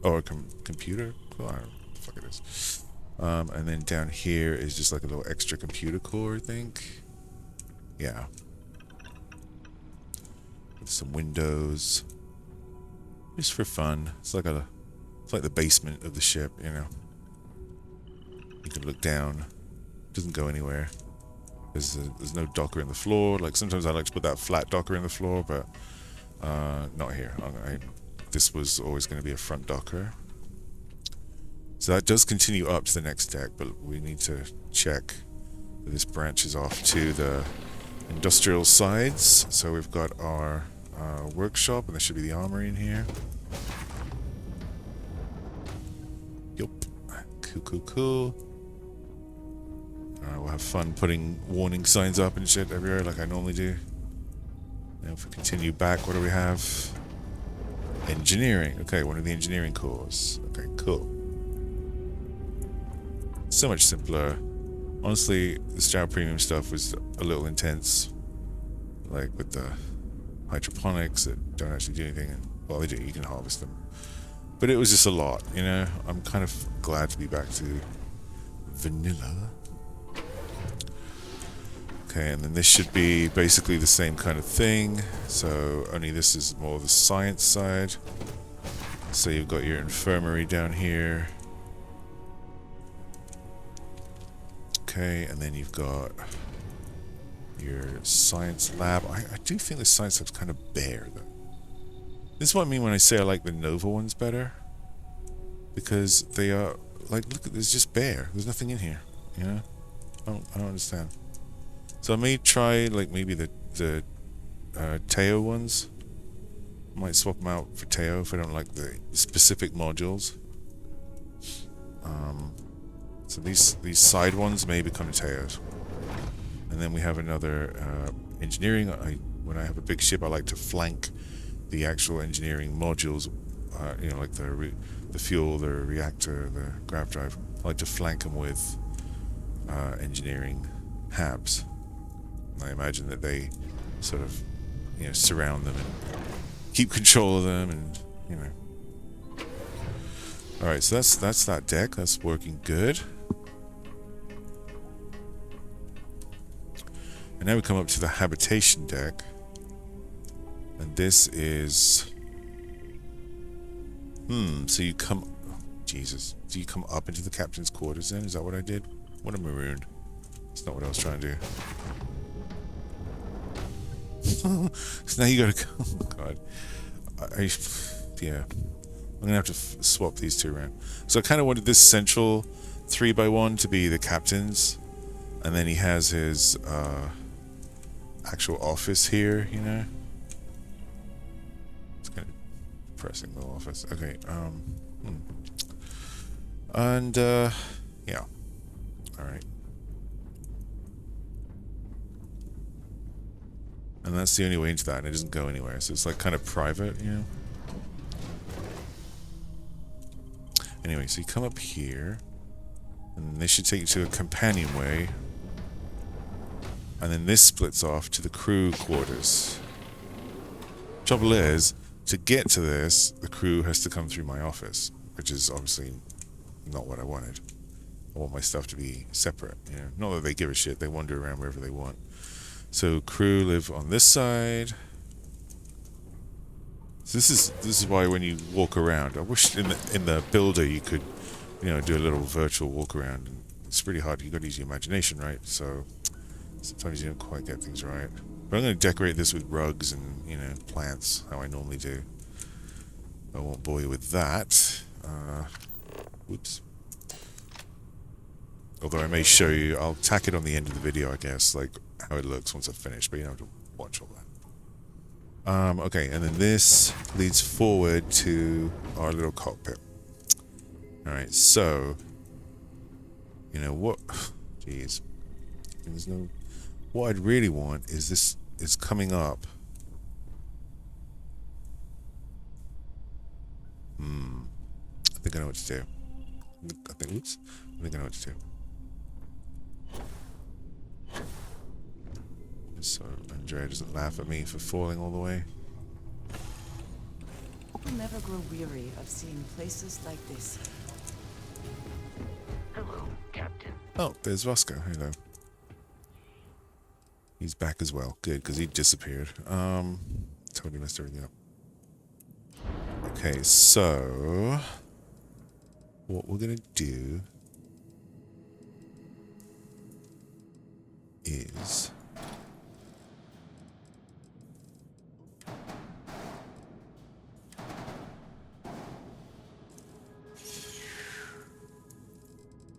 Speaker 1: Or computer? Well, I don't know what the fuck it is. And then down here is just like a little extra computer core, I think. Yeah. With some windows. Just for fun. It's like the basement of the ship, you know. You can look down. It doesn't go anywhere. There's no docker in the floor. Like sometimes I like to put that flat docker in the floor, but not here. This was always going to be a front docker. So that does continue up to the next deck, but we need to check that this branches off to the industrial sides. So we've got our workshop, and there should be the armory in here. Yup. Cool. We'll have fun putting warning signs up and shit everywhere like I normally do. Now if we continue back, what do we have? Engineering. Okay, one of the engineering cores. Okay, cool. So much simpler. Honestly, the Stroud Premium stuff was a little intense. Like with the hydroponics that don't actually do anything. Well, they do, you can harvest them. But it was just a lot, you know? I'm kind of glad to be back to vanilla. Okay, and then this should be basically the same kind of thing. So, only this is more the science side. So you've got your infirmary down here. Okay, and then you've got your science lab. I do think the science lab's kind of bare, though. This is what I mean when I say I like the Nova ones better. Because they are, like, look, it's just bare. There's nothing in here, you know? I don't understand. So I may try, like, maybe the Teo ones. Might swap them out for Teo if I don't like the specific modules. So these side ones may become Teos. And then we have another engineering. When I have a big ship, I like to flank the actual engineering modules. You know, like the fuel, the reactor, the grav drive. I like to flank them with engineering habs. I imagine that they sort of, you know, surround them and keep control of them, and you know. All right, so that's that deck. That's working good. And now we come up to the habitation deck, and this is. So you come. Oh, Jesus, do you come up into the captain's quarters? Then is that what I did? What a maroon. That's not what I was trying to do. So now you gotta go. Oh God, yeah. I'm gonna have to swap these two around. So I kind of wanted this central 3x1 to be the captain's, and then he has his actual office here. You know, it's kind of depressing little office. Okay. And yeah. All right. And that's the only way into that, and it doesn't go anywhere. So it's like kind of private, you know? Anyway, so you come up here, and this should take you to a companionway. And then this splits off to the crew quarters. Trouble is, to get to this, the crew has to come through my office, which is obviously not what I wanted. I want my stuff to be separate, you know. Not that they give a shit, they wander around wherever they want. So crew live on this side. So this is why when you walk around, I wish in the builder you could, you know, do a little virtual walk around. And it's pretty hard. You got to use your imagination, right? So sometimes you don't quite get things right. But I'm going to decorate this with rugs and, you know, plants how I normally do. I won't bore you with that. Whoops. Although I may show you, I'll tack it on the end of the video, I guess, like how it looks once I've finished. But you don't have to watch all that. Okay, and then this leads forward to our little cockpit. Alright, so, you know what? Jeez. There's no... What I'd really want is this is coming up. I think I know what to do. I think I know what to do. So Andrea doesn't laugh at me for falling all the way.
Speaker 2: You'll never grow weary of seeing places like this.
Speaker 3: Hello, Captain.
Speaker 1: Oh, there's Vasco. Hello. He's back as well. Good, because he disappeared. Totally messed everything up. Okay, so what we're gonna do is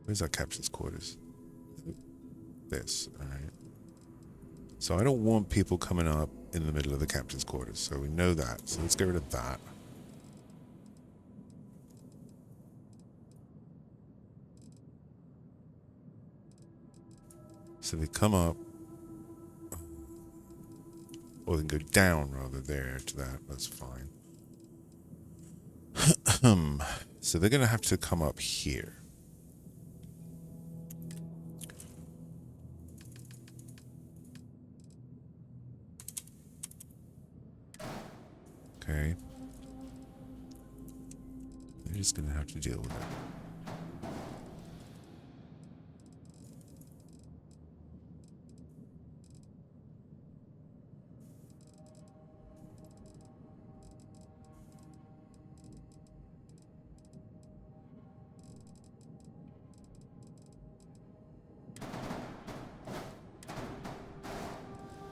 Speaker 1: where's our captain's quarters? This, alright. So I don't want people coming up in the middle of the captain's quarters, so we know that. So let's get rid of that. So they come up, or they can go down rather there to that. That's fine. So they're going to have to come up here. Okay. They're just going to have to deal with it.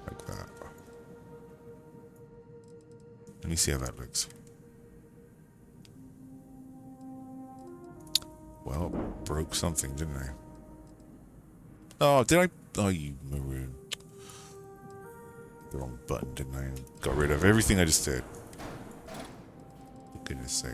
Speaker 1: Like that. Let me see how that looks. Well, broke something, didn't I? Oh, did I? Oh, you maroon. The wrong button, didn't I? Got rid of everything I just did. For goodness sake.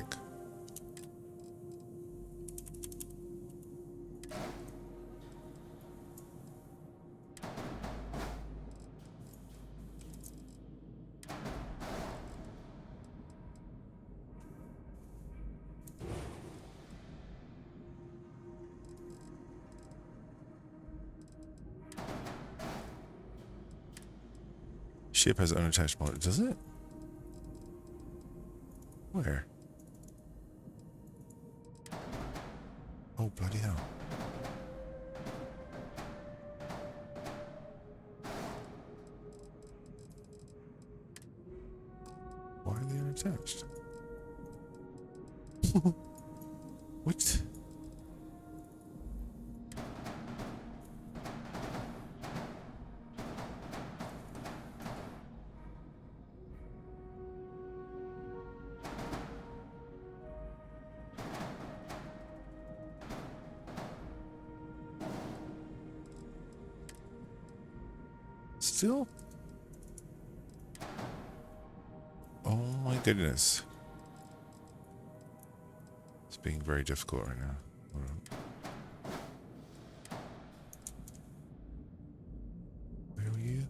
Speaker 1: Ship has unattached motor, does it? Where? Oh, bloody hell. Why are they unattached? What? Still? Oh my goodness. It's being very difficult right now. Hold on. Where are you?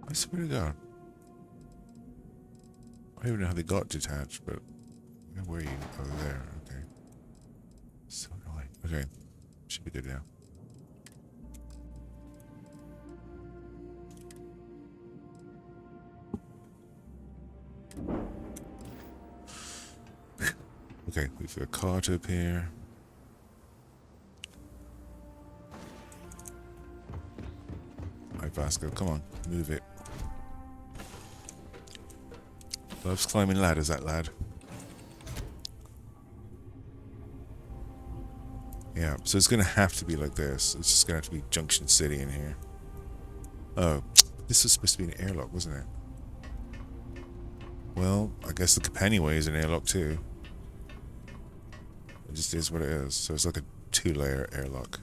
Speaker 1: I swear to God. I don't even know how they got detached, but where were you? Oh, there. Okay. So annoying. Okay. Should be good now. Okay, we've got a cart up here. Alright, Vasco, come on, move it. Loves climbing ladders, that lad. Yeah, so it's gonna have to be like this. It's just gonna have to be Junction City in here. Oh, this was supposed to be an airlock, wasn't it? Well, I guess the companionway is an airlock too. It just is what it is. So it's like a 2-layer airlock.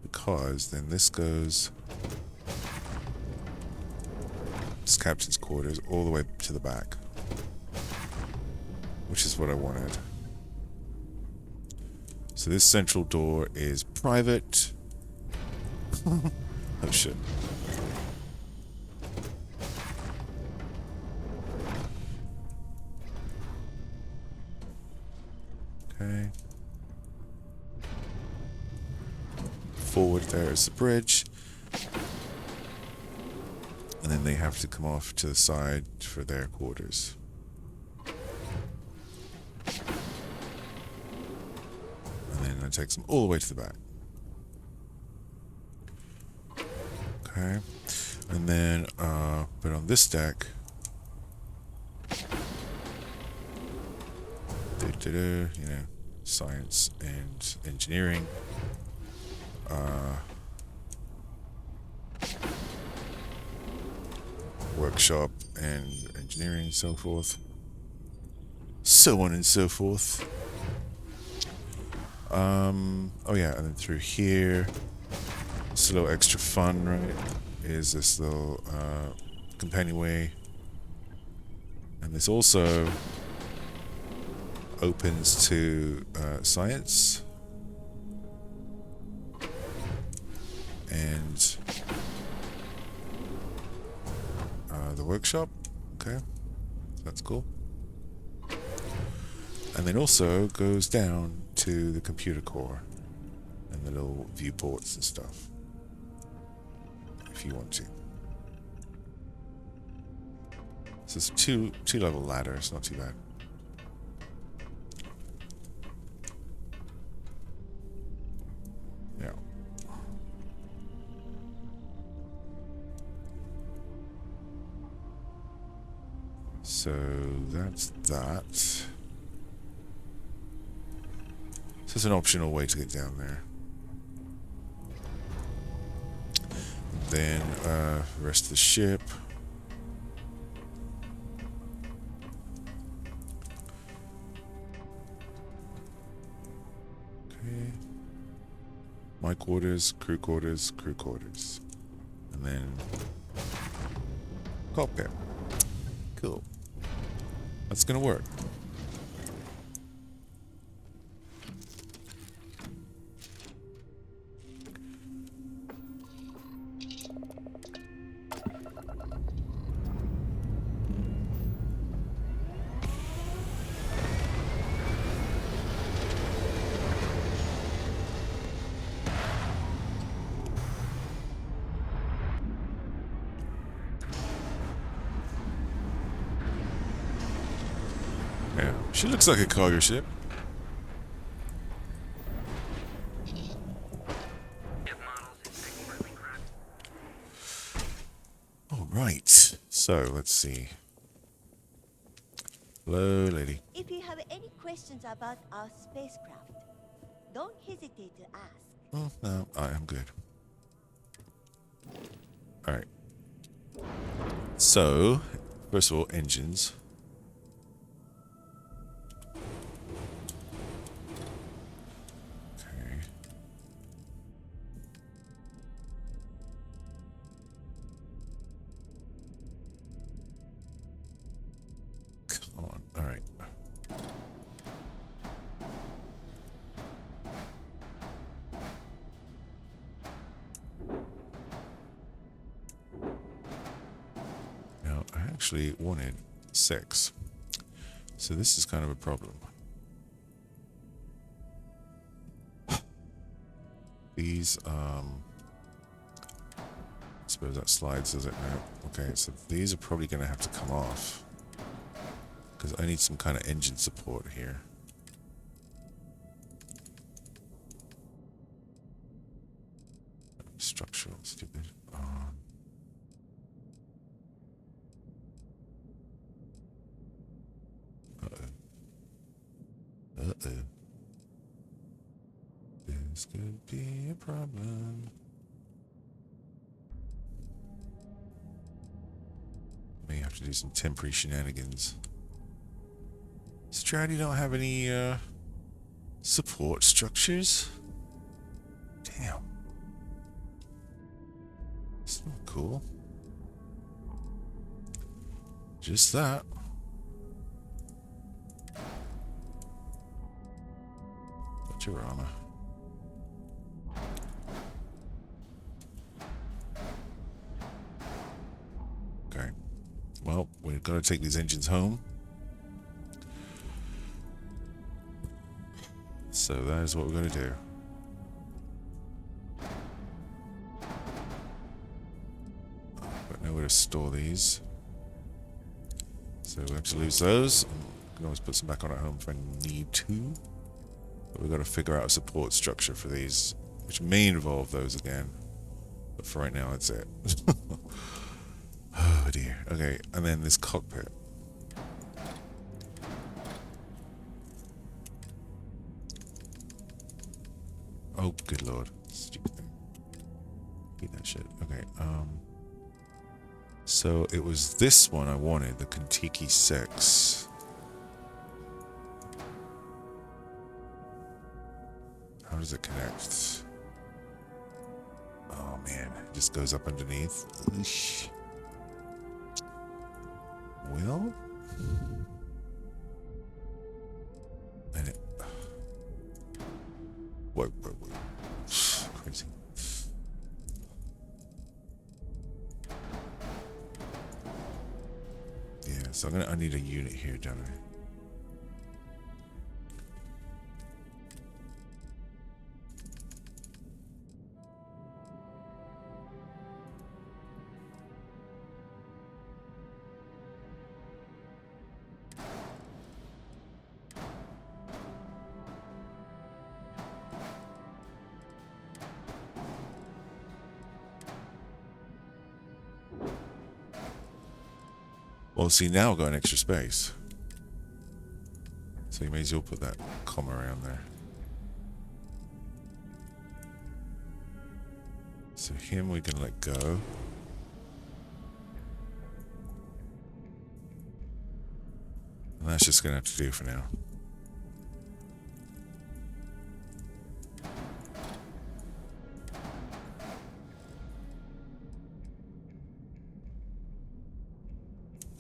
Speaker 1: Because then this goes... It's captain's quarters all the way to the back. Which is what I wanted. So this central door is private. Oh shit. Okay. Forward there is the bridge. And then they have to come off to the side for their quarters. And then that takes them all the way to the back. Okay. And then, but on this deck, you know, science and engineering. Workshop and engineering and so forth. So on and so forth. Oh yeah, and then through here, it's a little extra fun, right? Is this little companionway. And this also opens to science. And the workshop. Okay, so that's cool. And then also goes down to the computer core and the little viewports and stuff, if you want to. So it's a two-level ladder. It's not too bad. Yeah. So that's that. So it's an optional way to get down there. Then rest of the ship. Okay. My quarters, crew quarters, crew quarters. And then cockpit. Cool. That's gonna work. Yeah, she looks like a cargo ship. All right. So let's see. Hello, lady.
Speaker 3: If you have any questions about our spacecraft, don't hesitate to ask.
Speaker 1: Oh, no, I am good. All right. So, first of all, engines. Okay. Come on. All right. Now, I actually wanted 6. So this is kind of a problem. These, I suppose that slides, does it now? Okay, so these are probably going to have to come off. Because I need some kind of engine support here. Structural, stupid. Uh-oh. This could be a problem. May have to do some temporary shenanigans. Stroud, you don't have any support structures? Damn. It's not cool. Just that. What's your armor? Okay. Well, we've got to take these engines home. So that is what we're going to do. Got nowhere to store these. So we have to lose those. We can always put some back on at home if I need to. But we've got to figure out a support structure for these, which may involve those again. But for right now, that's it. Oh dear. Okay, and then this cockpit. Oh, good lord. Stupid thing. Eat that shit. Okay, so it was this one I wanted, the Kentucky 6. How does it connect? Oh man, it just goes up underneath. Eesh. Well, and it. Wait. Crazy. Yeah, so I need a unit here, don't I? Well, see, now I've got an extra space. So you may as well put that comma around there. So him we can let go. And that's just going to have to do for now.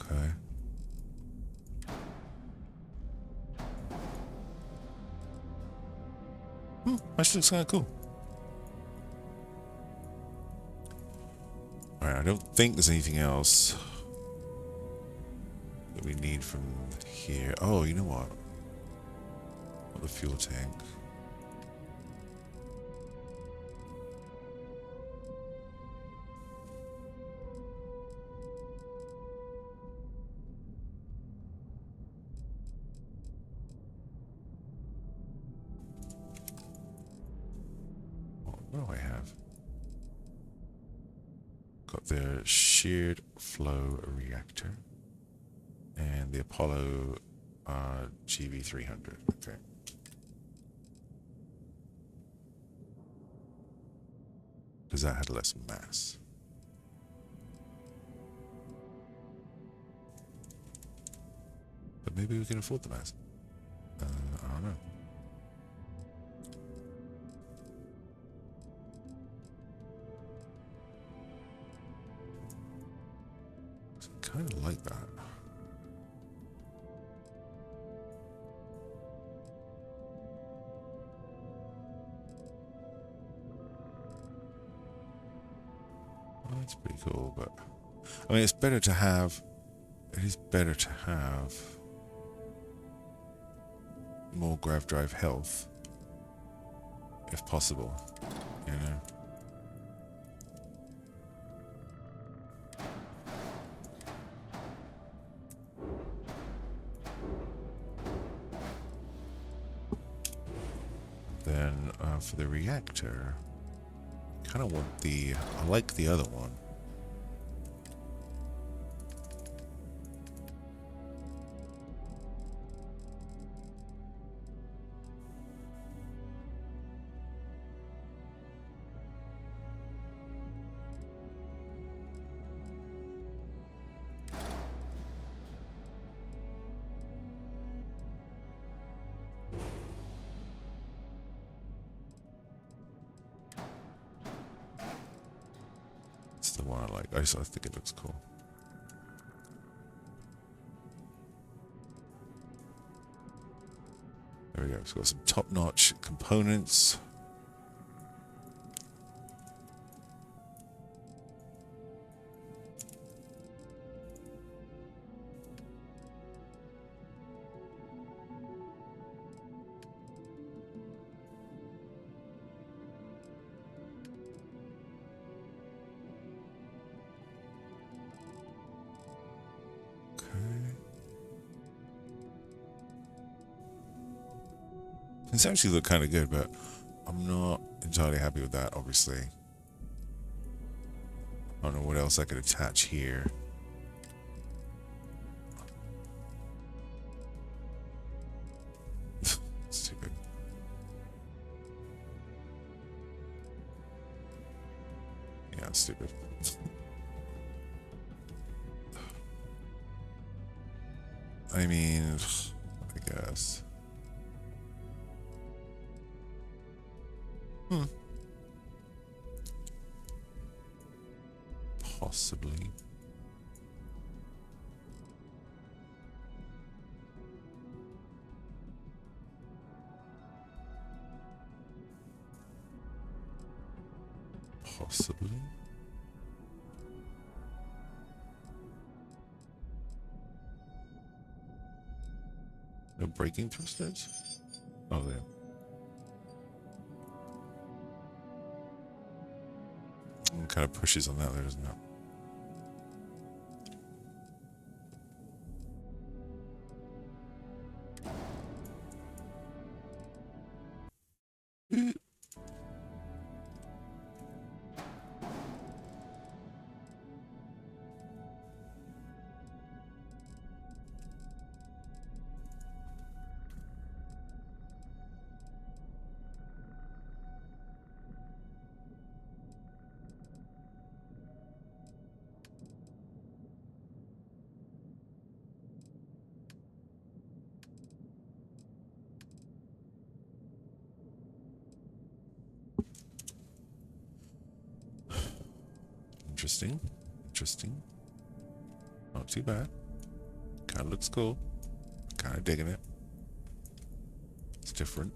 Speaker 1: Okay. That looks kind of cool. Alright, I don't think there's anything else that we need from here. Oh, you know what? Got the fuel tank. What do I have? Got the sheared flow reactor and the Apollo GV300. Okay. Because that had less mass. But maybe we can afford the mass. I don't know. Kind of like that. Well, that's pretty cool, but I mean, it's better to have it is better to have more grav drive health, if possible, you know. Then for the reactor, kind of want I like the other one. The one I like. I think it looks cool. There we go. It's got some top-notch components. It's actually look kind of good, but I'm not entirely happy with that, obviously. I don't know what else I could attach here. Stupid. Yeah, stupid. I mean, I guess. Possibly. Possibly. No braking thrusters? Oh, there. Kind of pushes on that there, doesn't it? Interesting. Interesting. Not too bad. Kind of looks cool. Kind of digging it. It's different.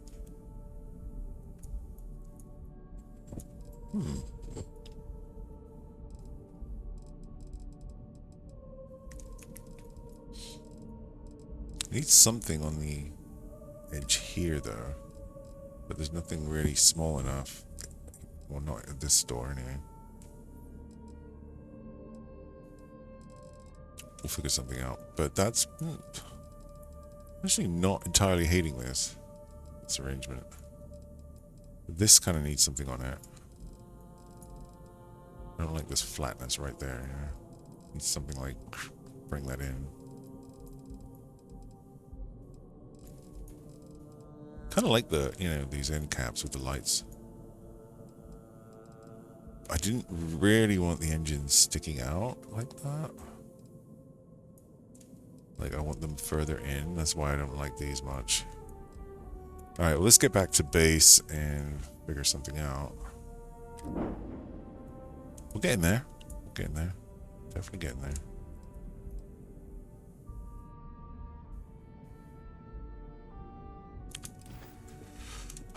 Speaker 1: Needs something on the edge here, though. But there's nothing really small enough. Well, not at this store, anyway. We'll figure something out. But that's... actually not entirely hating this arrangement. This kind of needs something on it. I don't like this flatness right there. You know? Needs something like... bring that in. Kind of like the, you know, these end caps with the lights. I didn't really want the engines sticking out like that. Like, I want them further in. That's why I don't like these much. Alright, well, let's get back to base and figure something out. We're getting there. We're getting there. Definitely getting there.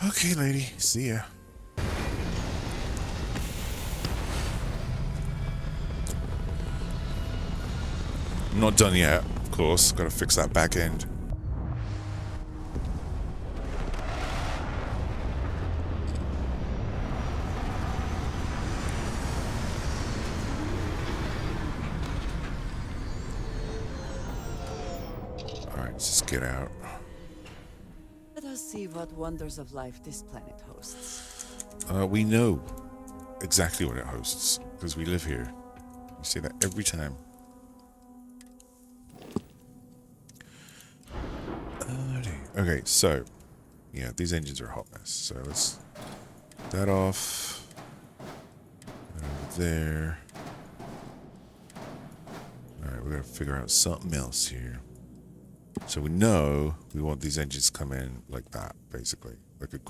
Speaker 1: Okay, lady. See ya. I'm not done yet, of course. Got to fix that back end. Alright, let's just get out.
Speaker 2: Let us see what wonders of life this planet hosts.
Speaker 1: We know exactly what it hosts, because we live here. We say that every time. Okay, so, yeah, these engines are a hot mess. So let's get that off. That over there. Alright, we gotta figure out something else here. So we know we want these engines to come in like that, basically. Like a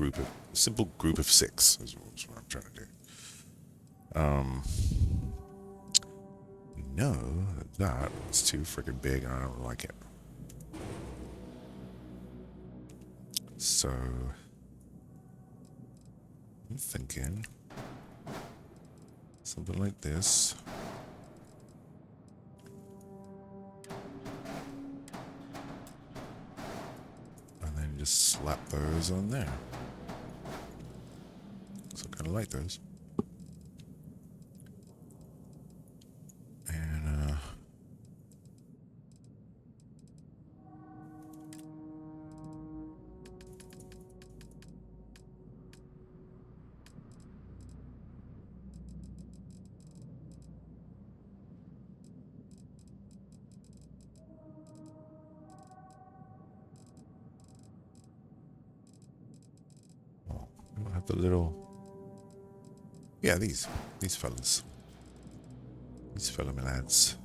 Speaker 1: simple group of 6 is what I'm trying to do. We know that is too freaking big and I don't like it. So, I'm thinking something like this. And then just slap those on there. So I kind of like those. And, we don't have the little... Yeah, these fellas. These fellow me lads.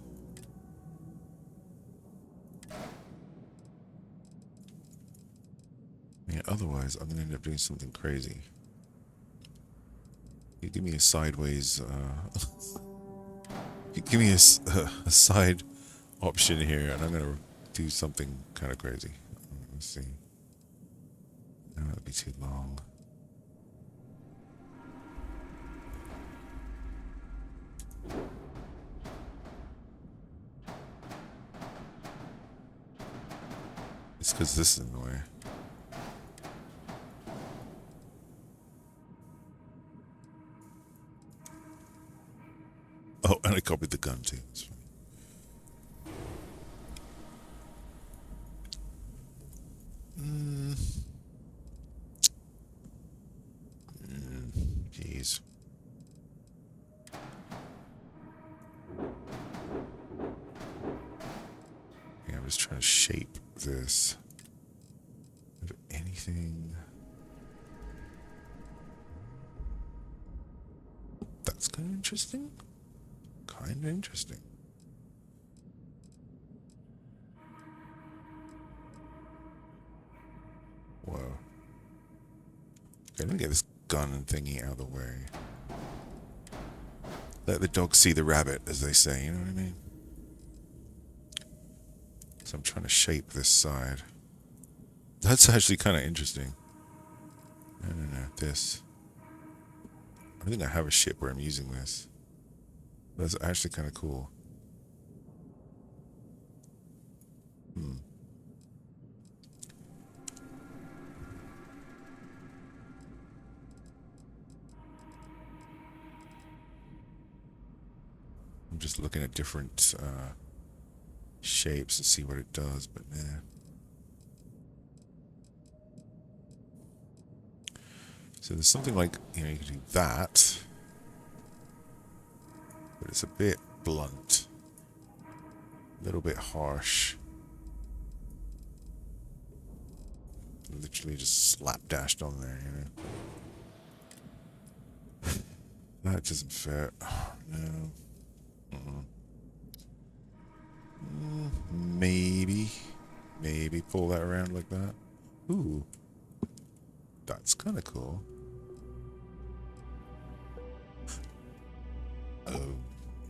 Speaker 1: Yeah, otherwise I'm gonna end up doing something crazy. You give me a sideways, you give me a side option here, and I'm gonna do something kind of crazy. Let's see. No, that'd be too long. It's because this is in the way. Oh, and I copied the gun too. That's fine. Jeez. Yeah, I'm just trying to shape this. If anything... That's kind of interesting. Kind of interesting. Whoa. Okay, let me get this gun thingy out of the way. Let the dog see the rabbit, as they say, you know what I mean? So I'm trying to shape this side. That's actually kind of interesting. No, this. I think I have a ship where I'm using this. That's actually kind of cool. I'm just looking at different shapes to see what it does, but nah. So there's something like, you know, you can do that, but it's a bit blunt, a little bit harsh. Literally just slapdashed on there, you know. That doesn't fit. No. Maybe pull that around like that. Ooh, that's kind of cool. Oh,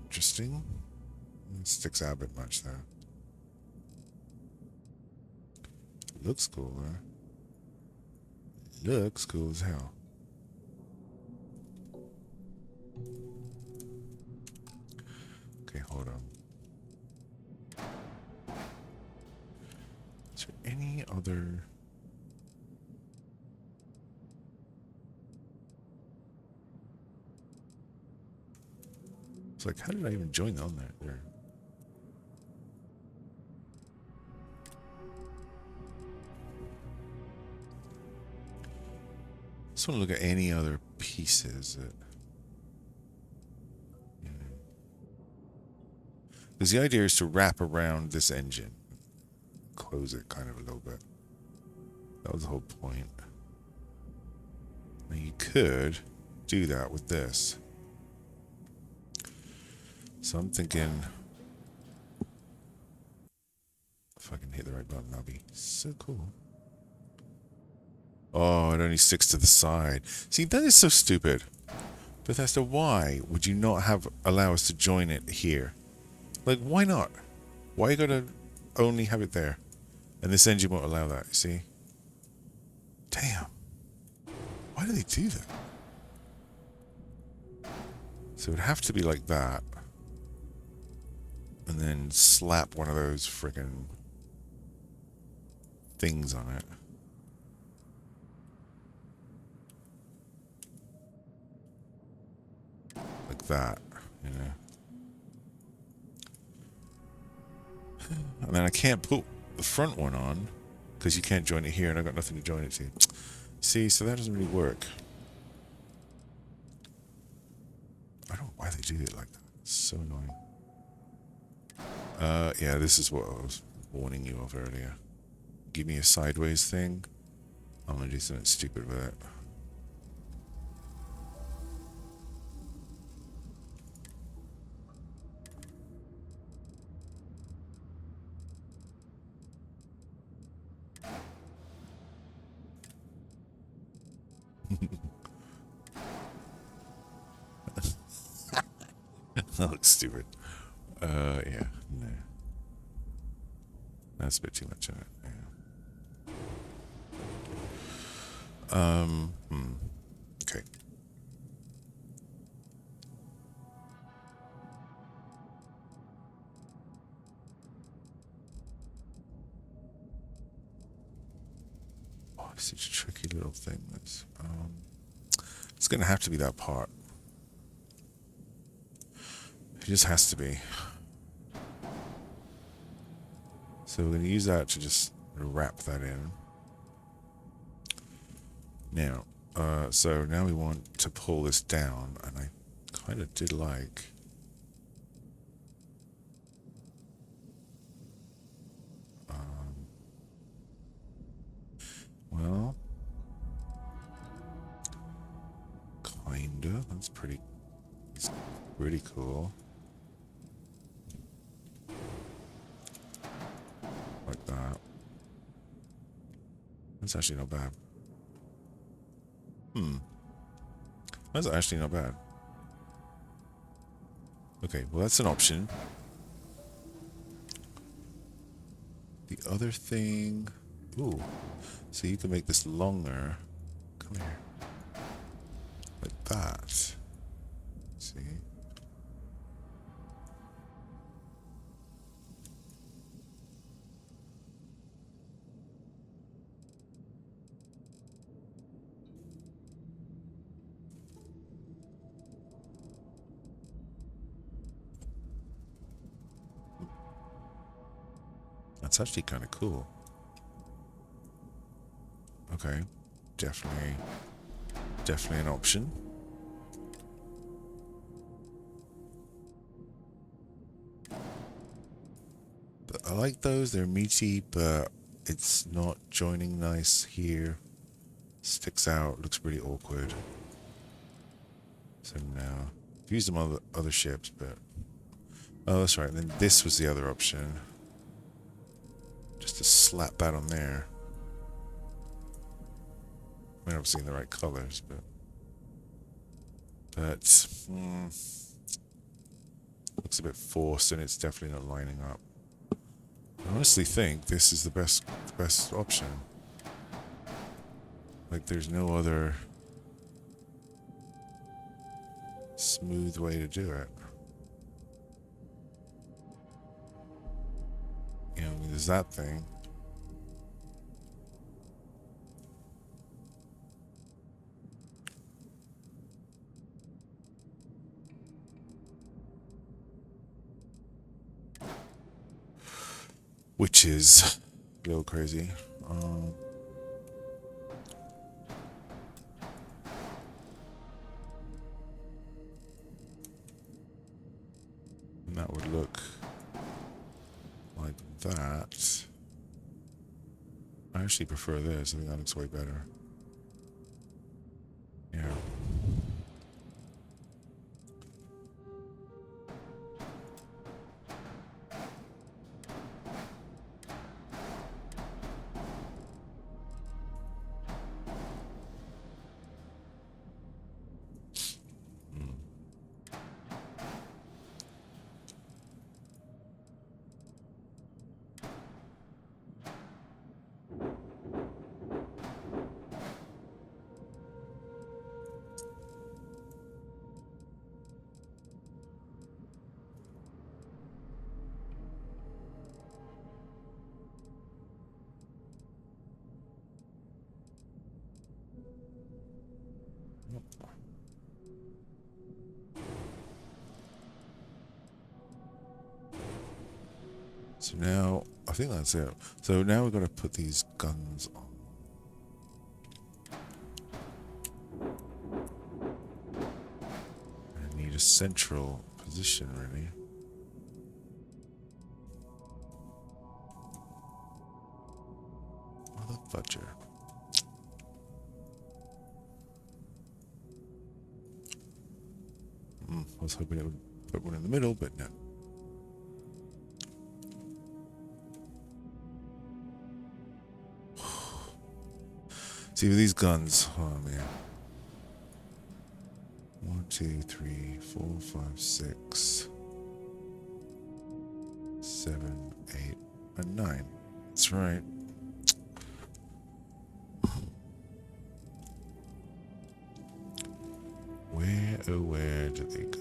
Speaker 1: interesting. It sticks out a bit much though. Looks cool though. Looks cool as hell. Okay, hold on. Is there any other... It's like, how did I even join on that there? Just want to look at any other pieces that... Because the idea is to wrap around this engine. Close it kind of a little bit. That was the whole point. Now you could do that with this. So I'm thinking, if I can hit the right button, that'll be so cool. Oh, it only sticks to the side. See, that is so stupid. Bethesda, why would you not allow us to join it here? Like, why not? Why you gotta only have it there? And this engine won't allow that, you see? Damn. Why do they do that? So it would have to be like that. And then slap one of those freaking things on it. Like that, you know. And then I can't put the front one on because you can't join it here and I've got nothing to join it to. See, so that doesn't really work. I don't know why they do it like that. It's so annoying. Yeah, this is what I was warning you of earlier. Give me a sideways thing. I'm gonna do something stupid with it. That looks stupid. Yeah, no. That's a bit too much of it, yeah. Okay. Oh, it's such a tricky little thing. That's, it's gonna have to be that part. It just has to be. So we're going to use that to just wrap that in. Now, so now we want to pull this down, and I kind of did like... well... kinda. That's pretty cool. Like that. That's actually not bad. That's actually not bad. Okay, well that's an option. The other thing... ooh. So you can make this longer. Come here. Like that. See? That's actually kind of cool. Okay, definitely an option. But I like those, they're meaty, but it's not joining nice here. Sticks out, looks pretty awkward. So now, I've used them on other ships, but... oh, that's right, and then this was the other option. Just to slap that on there. I mean, obviously in the right colors, but looks a bit forced, and it's definitely not lining up. I honestly think this is the best option. Like, there's no other smooth way to do it. You know, there's that thing. which is a little crazy. And that would look like that. I actually prefer this. I think that looks way better. Yeah. So now, I think that's it. So now we've got to put these guns on. I need a central position, really. Motherfudger. I was hoping it would put one in the middle, but no. See, with these guns, oh man. 1, 2, 3, 4, 5, 6, 7, 8, and 9. That's right. Where, oh where did they go?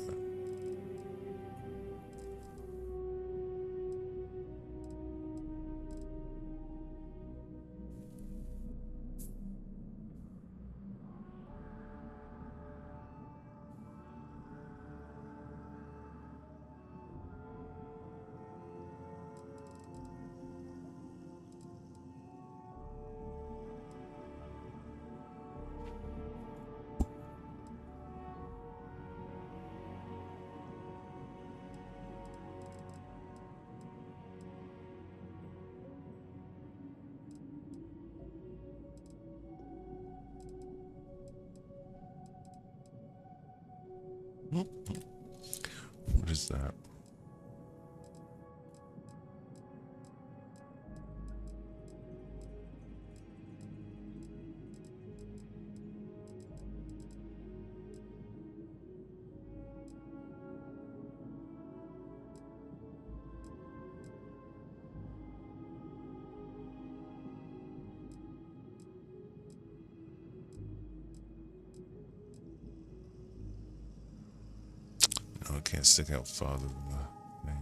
Speaker 1: What is that? No, I can't stick out farther than the thing.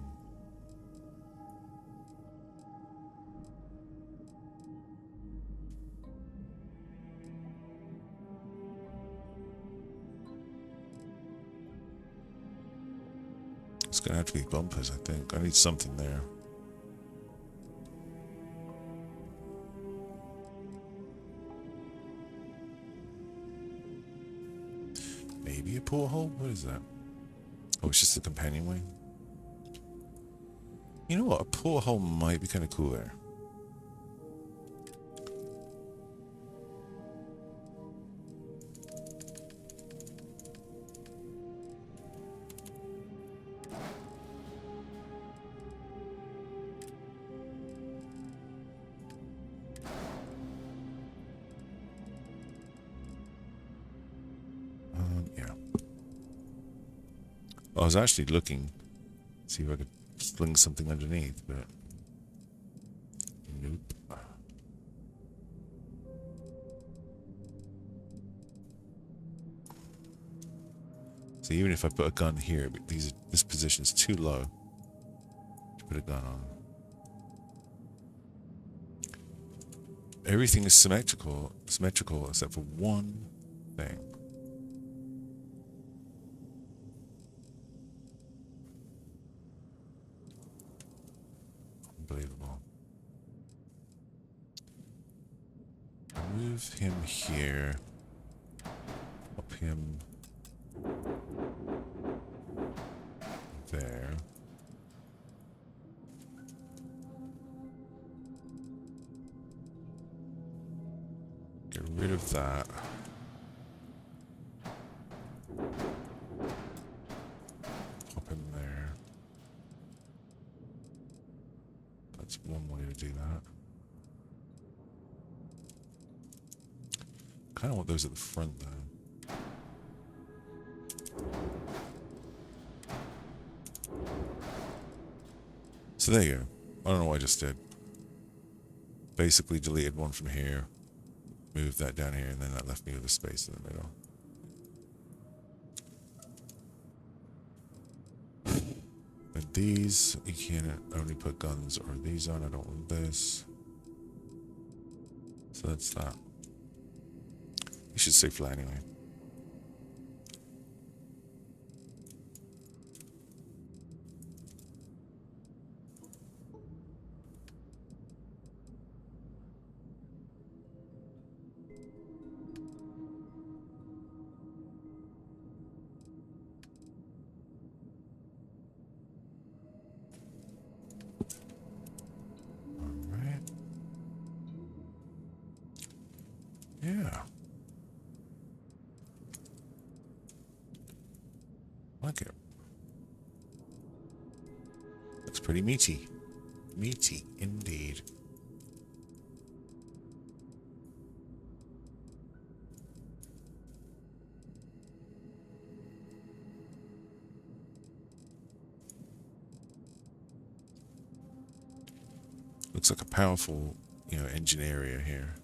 Speaker 1: It's gonna have to be bumpers, I think. I need something there. Maybe a porthole? What is that? Oh, it's just the companionway. You know what? A porthole might be kind of cool there. Yeah. I was actually looking, see if I could sling something underneath, but nope. So even if I put a gun here, but this position is too low to put a gun on. Everything is symmetrical except for one thing. Unbelievable. move him here. Pop him there. Get rid of that. Pop him there. That's one way to do that. Kind of want those at the front though. So there you go. I don't know what I just did. Basically deleted one from here, moved that down here, and then that left me with a space in the middle. But these, you can only put guns or these on. I don't want this. So that's that. You should stay flat anyway. Yeah. Like it. Looks pretty meaty. Meaty indeed. Looks like a powerful, engine area here.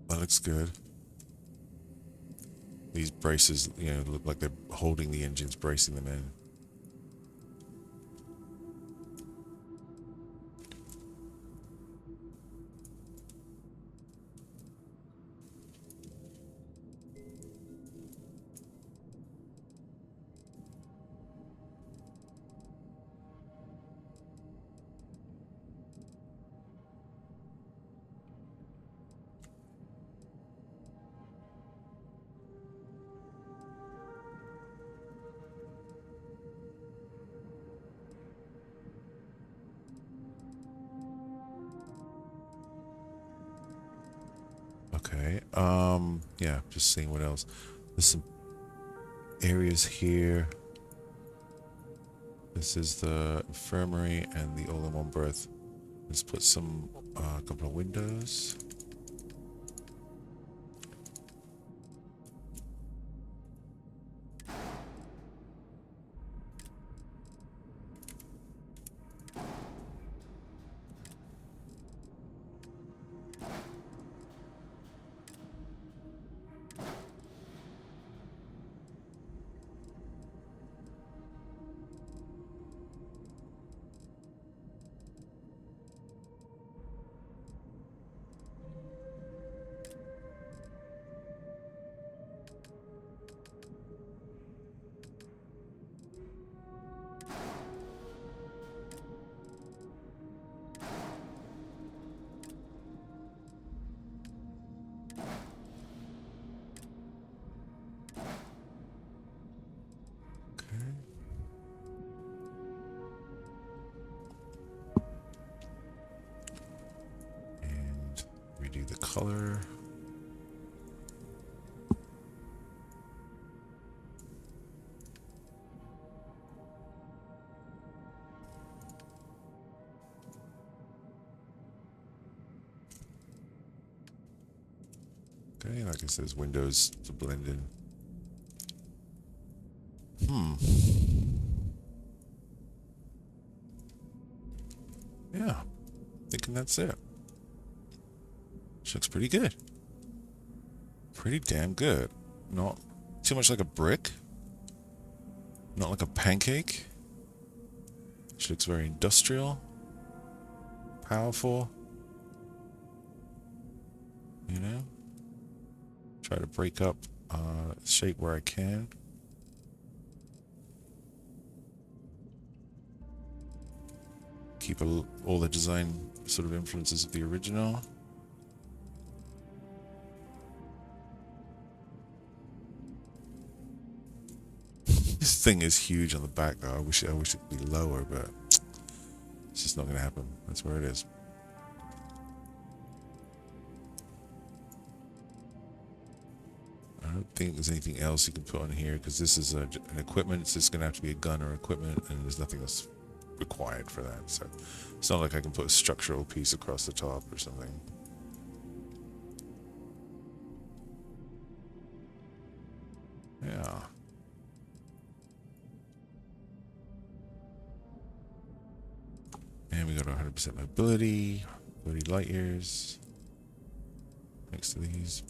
Speaker 1: That looks good. These braces, look like they're holding the engines, bracing them in. Okay, yeah, just seeing what else. There's some areas here. This is the infirmary and the all-in-one berth. Let's put some, couple of windows. Redo the color. Okay, like I said, there's windows to blend in. Yeah, thinking that's it. Which looks pretty good. Pretty damn good. Not too much like a brick. Not like a pancake. Which looks very industrial. Powerful. Try to break up shape where I can. keep all the design sort of influences of the original. This thing is huge on the back though. I wish it could be lower, but it's just not going to happen. That's where it is. I don't think there's anything else you can put on here because this is an equipment. It's just going to have to be a gun or equipment, and there's nothing else required for that. So it's not like I can put a structural piece across the top or something. Yeah. And we got 100% mobility, 30 light years next to these.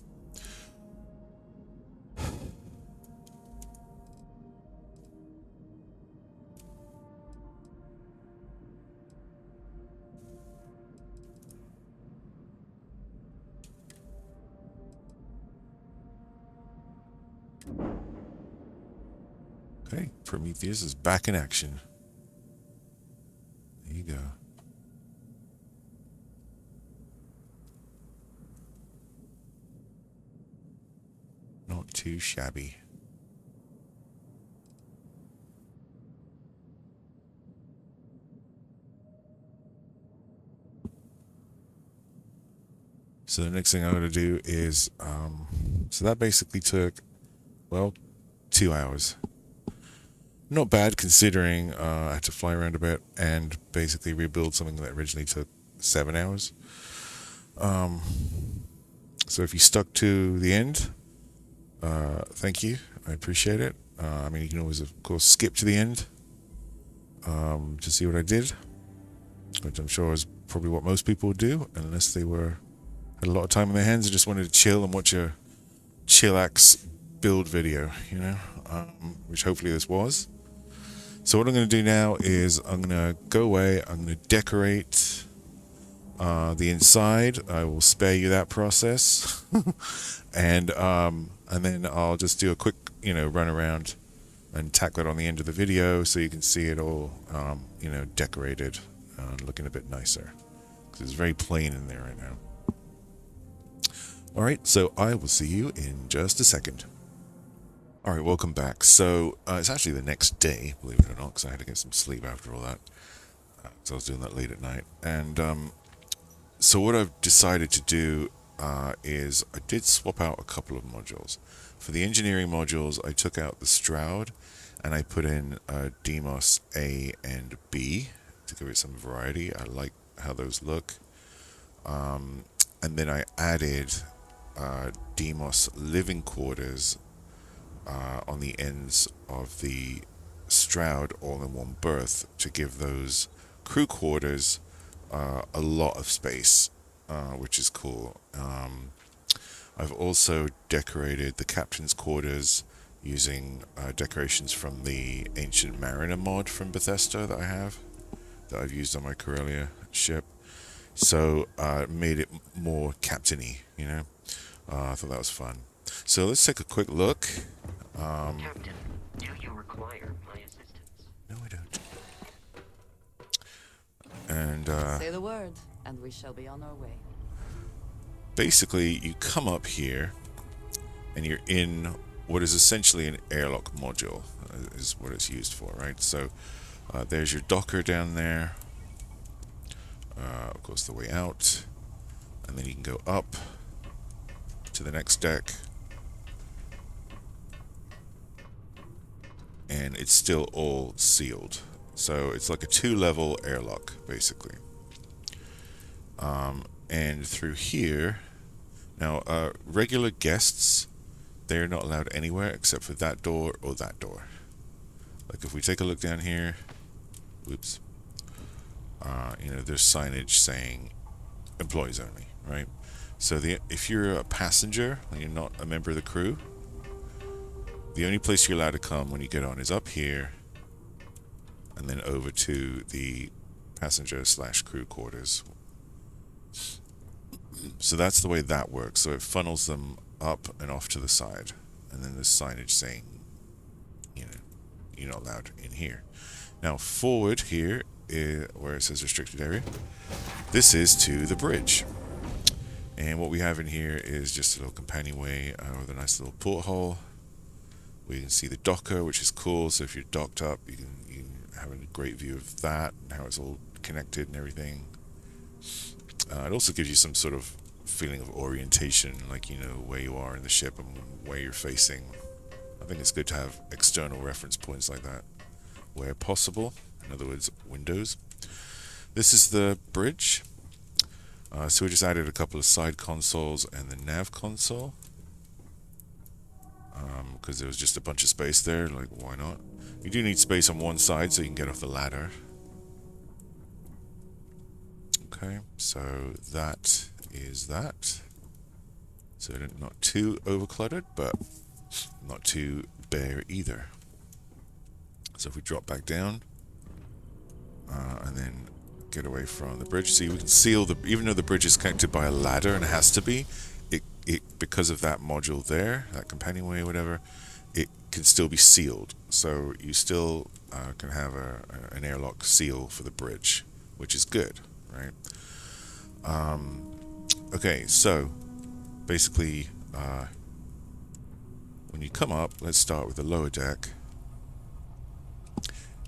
Speaker 1: Okay, Prometheus is back in action. There you go. Not too shabby. So the next thing I'm going to do is, so that basically took, well, 2 hours. Not bad considering I had to fly around a bit and basically rebuild something that originally took 7 hours. So if you stuck to the end, thank you. I appreciate it. I mean, you can always, of course, skip to the end to see what I did, which I'm sure is probably what most people would do, unless they had a lot of time on their hands and just wanted to chill and watch a chillax build video, you know, which hopefully this was. So what I'm going to do now is I'm going to go away. I'm going to decorate the inside. I will spare you that process, and then I'll just do a quick, you know, run around and tack that on the end of the video so you can see it all, you know, decorated and looking a bit nicer because it's very plain in there right now. All right, so I will see you in just a second. All right, welcome back. So it's actually the next day, believe it or not, because I had to get some sleep after all that. So I was doing that late at night. And so what I've decided to do is I did swap out a couple of modules. For the engineering modules, I took out the Stroud and I put in Demos A and B to give it some variety. I like how those look. And then I added Demos living quarters on the ends of the Stroud all-in-one berth to give those crew quarters a lot of space, which is cool. I've also decorated the captain's quarters using decorations from the Ancient Mariner mod from Bethesda that I've used on my Corellia ship. So made it more captain-y, you know. I thought that was fun. So let's take a quick look.
Speaker 4: Captain, do you require my assistance?
Speaker 1: No, I don't. And
Speaker 2: Say the word, and we shall be on our way.
Speaker 1: basically, you come up here, and you're in what is essentially an airlock module, is what it's used for, right? So there's your docker down there. Of course, the way out, and then you can go up to the next deck. And it's still all sealed. So it's like a 2-level airlock, basically. And through here, now regular guests, they're not allowed anywhere except for that door or that door. Like if we take a look down here, whoops, you know, there's signage saying employees only, right? So if you're a passenger and you're not a member of the crew, the only place you're allowed to come when you get on is up here and then over to the passenger/crew quarters. So that's the way that works. So it funnels them up and off to the side. And then there's signage saying, you know, you're not allowed in here. Now forward here where it says restricted area. This is to the bridge. And what we have in here is just a little companionway with a nice little porthole. We can see the docker, which is cool. So if you're docked up, you can have a great view of that and how it's all connected and everything. It also gives you some sort of feeling of orientation, like you know where you are in the ship and where you're facing. I think it's good to have external reference points like that where possible. In other words, windows. This is the bridge. So we just added a couple of side consoles and the nav console. Because there was just a bunch of space there, like why not? You do need space on one side so you can get off the ladder. Okay, so that is that. So not too overcluttered, but not too bare either. So if we drop back down, and then get away from the bridge, see we can seal the, even though the bridge is connected by a ladder and it has to be, it because of that module there, that companionway or whatever, it can still be sealed. So you still can have an airlock seal for the bridge, which is good, right? Okay, so basically when you come up, let's start with the lower deck.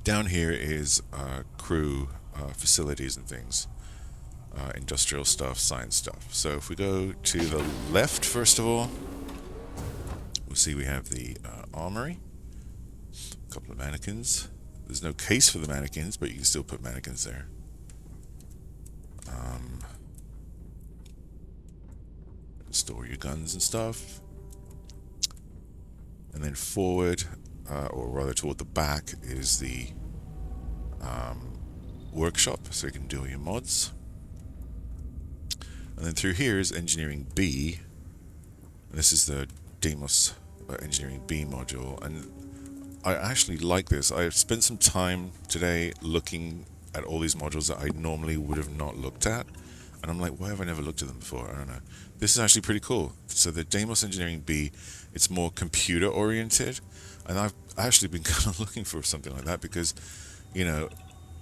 Speaker 1: Down here is crew facilities and things, industrial stuff, science stuff. So if we go to the left, first of all, we'll see we have the armory, a couple of mannequins. There's no case for the mannequins, but you can still put mannequins there. Store your guns and stuff. And then forward, or rather toward the back, is the workshop, so you can do all your mods. And then through here is Engineering B. And this is the Deimos Engineering B module. And I actually like this. I've spent some time today looking at all these modules that I normally would have not looked at. And I'm like, why have I never looked at them before? I don't know. This is actually pretty cool. So the Deimos Engineering B, it's more computer oriented. And I've actually been kind of looking for something like that because, you know,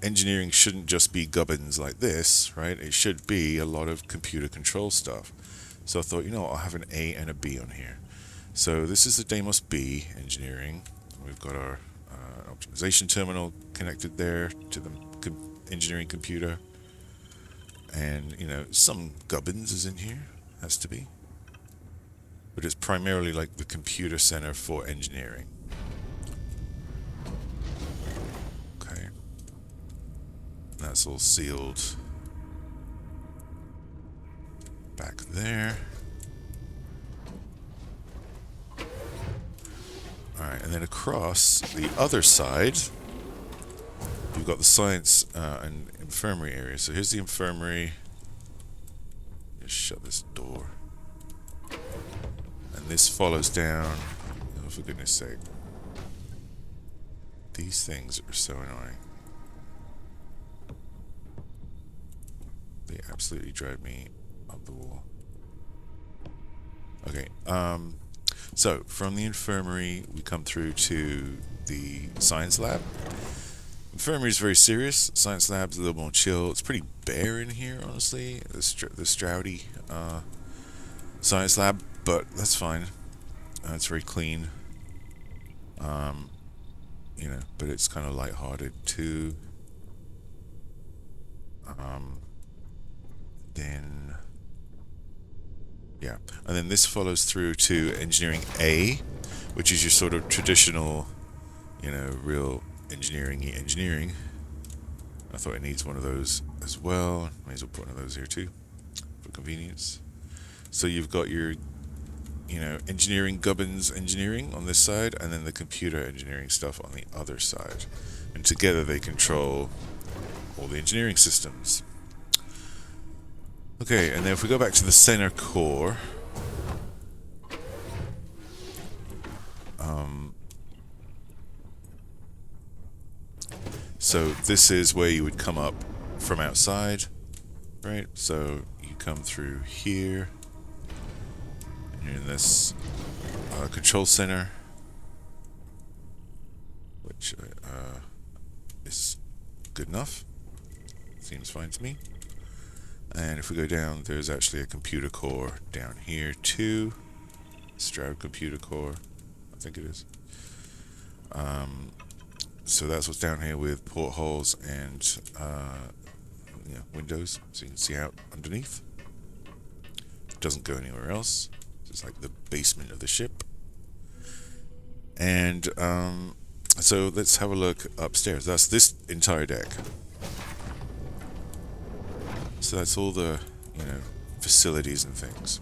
Speaker 1: engineering shouldn't just be gubbins like this, right? It should be a lot of computer control stuff. So I thought, you know, I'll have an A and a B on here. So this is the Deimos B Engineering. We've got our optimization terminal connected there to the engineering computer. And, you know, some gubbins is in here, has to be. But it's primarily like the computer center for engineering. Okay. That's all sealed back there. Alright, and then across the other side, we've got the science and infirmary area. So here's the infirmary. Just shut this door. And this follows down. Oh, for goodness sake. These things are so annoying. They absolutely drive me up the wall. Okay, so from the infirmary we come through to the science lab. Infirmary is very serious. Science lab's a little more chill. It's pretty bare in here, honestly. The Stroudy science lab, but that's fine. It's very clean. You know, but it's kind of lighthearted too. Then, yeah, and then this follows through to Engineering A, which is your sort of traditional, you know, real engineering. I thought it needs one of those as well. Might as well put one of those here too, for convenience. So you've got your, you know, engineering gubbins engineering on this side, and then the computer engineering stuff on the other side. And together they control all the engineering systems. Okay, and then if we go back to the center core, so this is where you would come up from outside, right? So you come through here, and you're in this control center, which is good enough. Seems fine to me. And if we go down, there's actually a computer core down here too. Stroud computer core, I think it is. So that's what's down here with portholes and windows, so you can see out underneath. It doesn't go anywhere else. It's like the basement of the ship. And so let's have a look upstairs. That's this entire deck. So that's all the, facilities and things.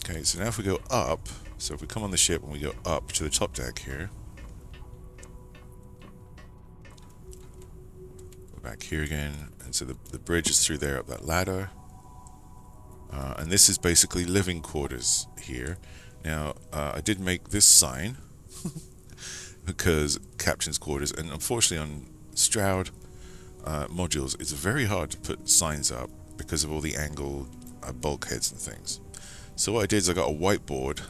Speaker 1: Okay, so now if we go up, so if we come on the ship and we go up to the top deck here, we're back here again, and so the bridge is through there up that ladder. And this is basically living quarters here. Now, I did make this sign because captain's quarters, and unfortunately on Stroud modules, it's very hard to put signs up because of all the angled bulkheads and things. So what I did is I got a whiteboard.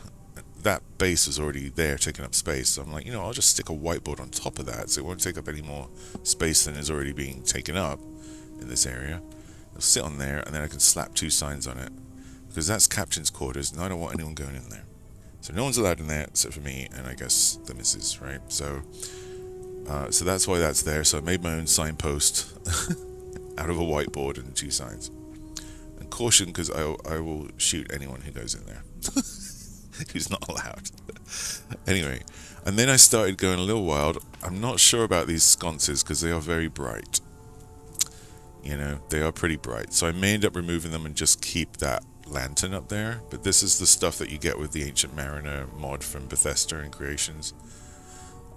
Speaker 1: That base was already there taking up space, so I'm like, I'll just stick a whiteboard on top of that so it won't take up any more space than is already being taken up in this area. It'll sit on there, and then I can slap 2 signs on it because that's captain's quarters and I don't want anyone going in there. So no one's allowed in there except for me and I guess the missus, right? So that's why that's there. So I made my own signpost out of a whiteboard and 2 signs. And caution, because I will shoot anyone who goes in there who's not allowed. Anyway, and then I started going a little wild. I'm not sure about these sconces because they are very bright. They are pretty bright. So I may end up removing them and just keep that lantern up there. But this is the stuff that you get with the Ancient Mariner mod from Bethesda and Creations.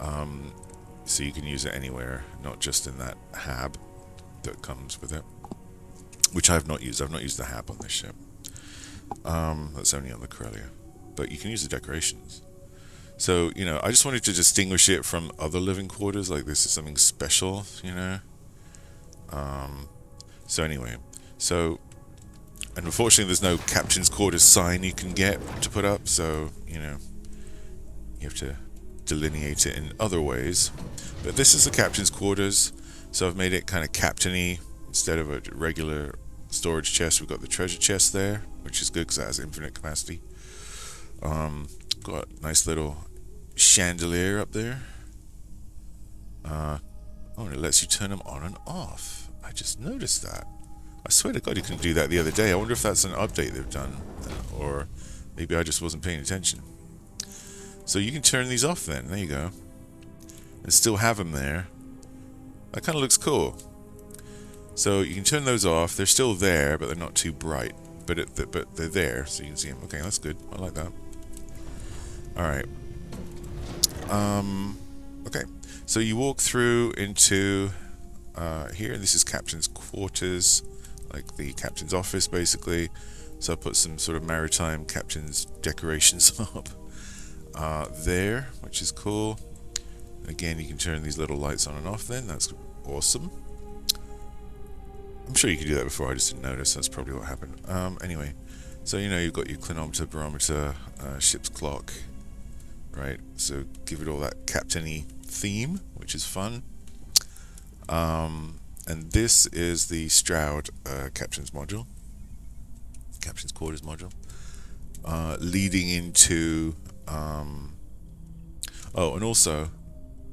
Speaker 1: So you can use it anywhere, not just in that hab that comes with it, which I have not used. I've not used the hab on this ship. That's only on the Corellia, but you can use the decorations. So I just wanted to distinguish it from other living quarters, like this is something special, So anyway, and unfortunately there's no captain's quarters sign you can get to put up, so you have to delineate it in other ways. But this is the captain's quarters, so I've made it kind of captain-y. Instead of a regular storage chest, we've got the treasure chest there, which is good because it has infinite capacity. Got a nice little chandelier up there. And it lets you turn them on and off. I just noticed that. I swear to God you couldn't do that the other day. I wonder if that's an update they've done, or maybe I just wasn't paying attention. So you can turn these off then, there you go, and still have them there. That kind of looks cool. So you can turn those off. They're still there, but they're not too bright. But they're there, so you can see them. Okay, that's good. I like that. All right. Okay. So you walk through into here, and this is captain's quarters, like the captain's office, basically. So I put some sort of maritime captain's decorations up there, which is cool. Again, you can turn these little lights on and off then. That's awesome. I'm sure you could do that before, I just didn't notice. That's probably what happened. Anyway, so you've got your clinometer, barometer, ship's clock, right? So give it all that captain-y theme, which is fun. And this is the Stroud captain's module, captain's quarters module, leading into oh, and also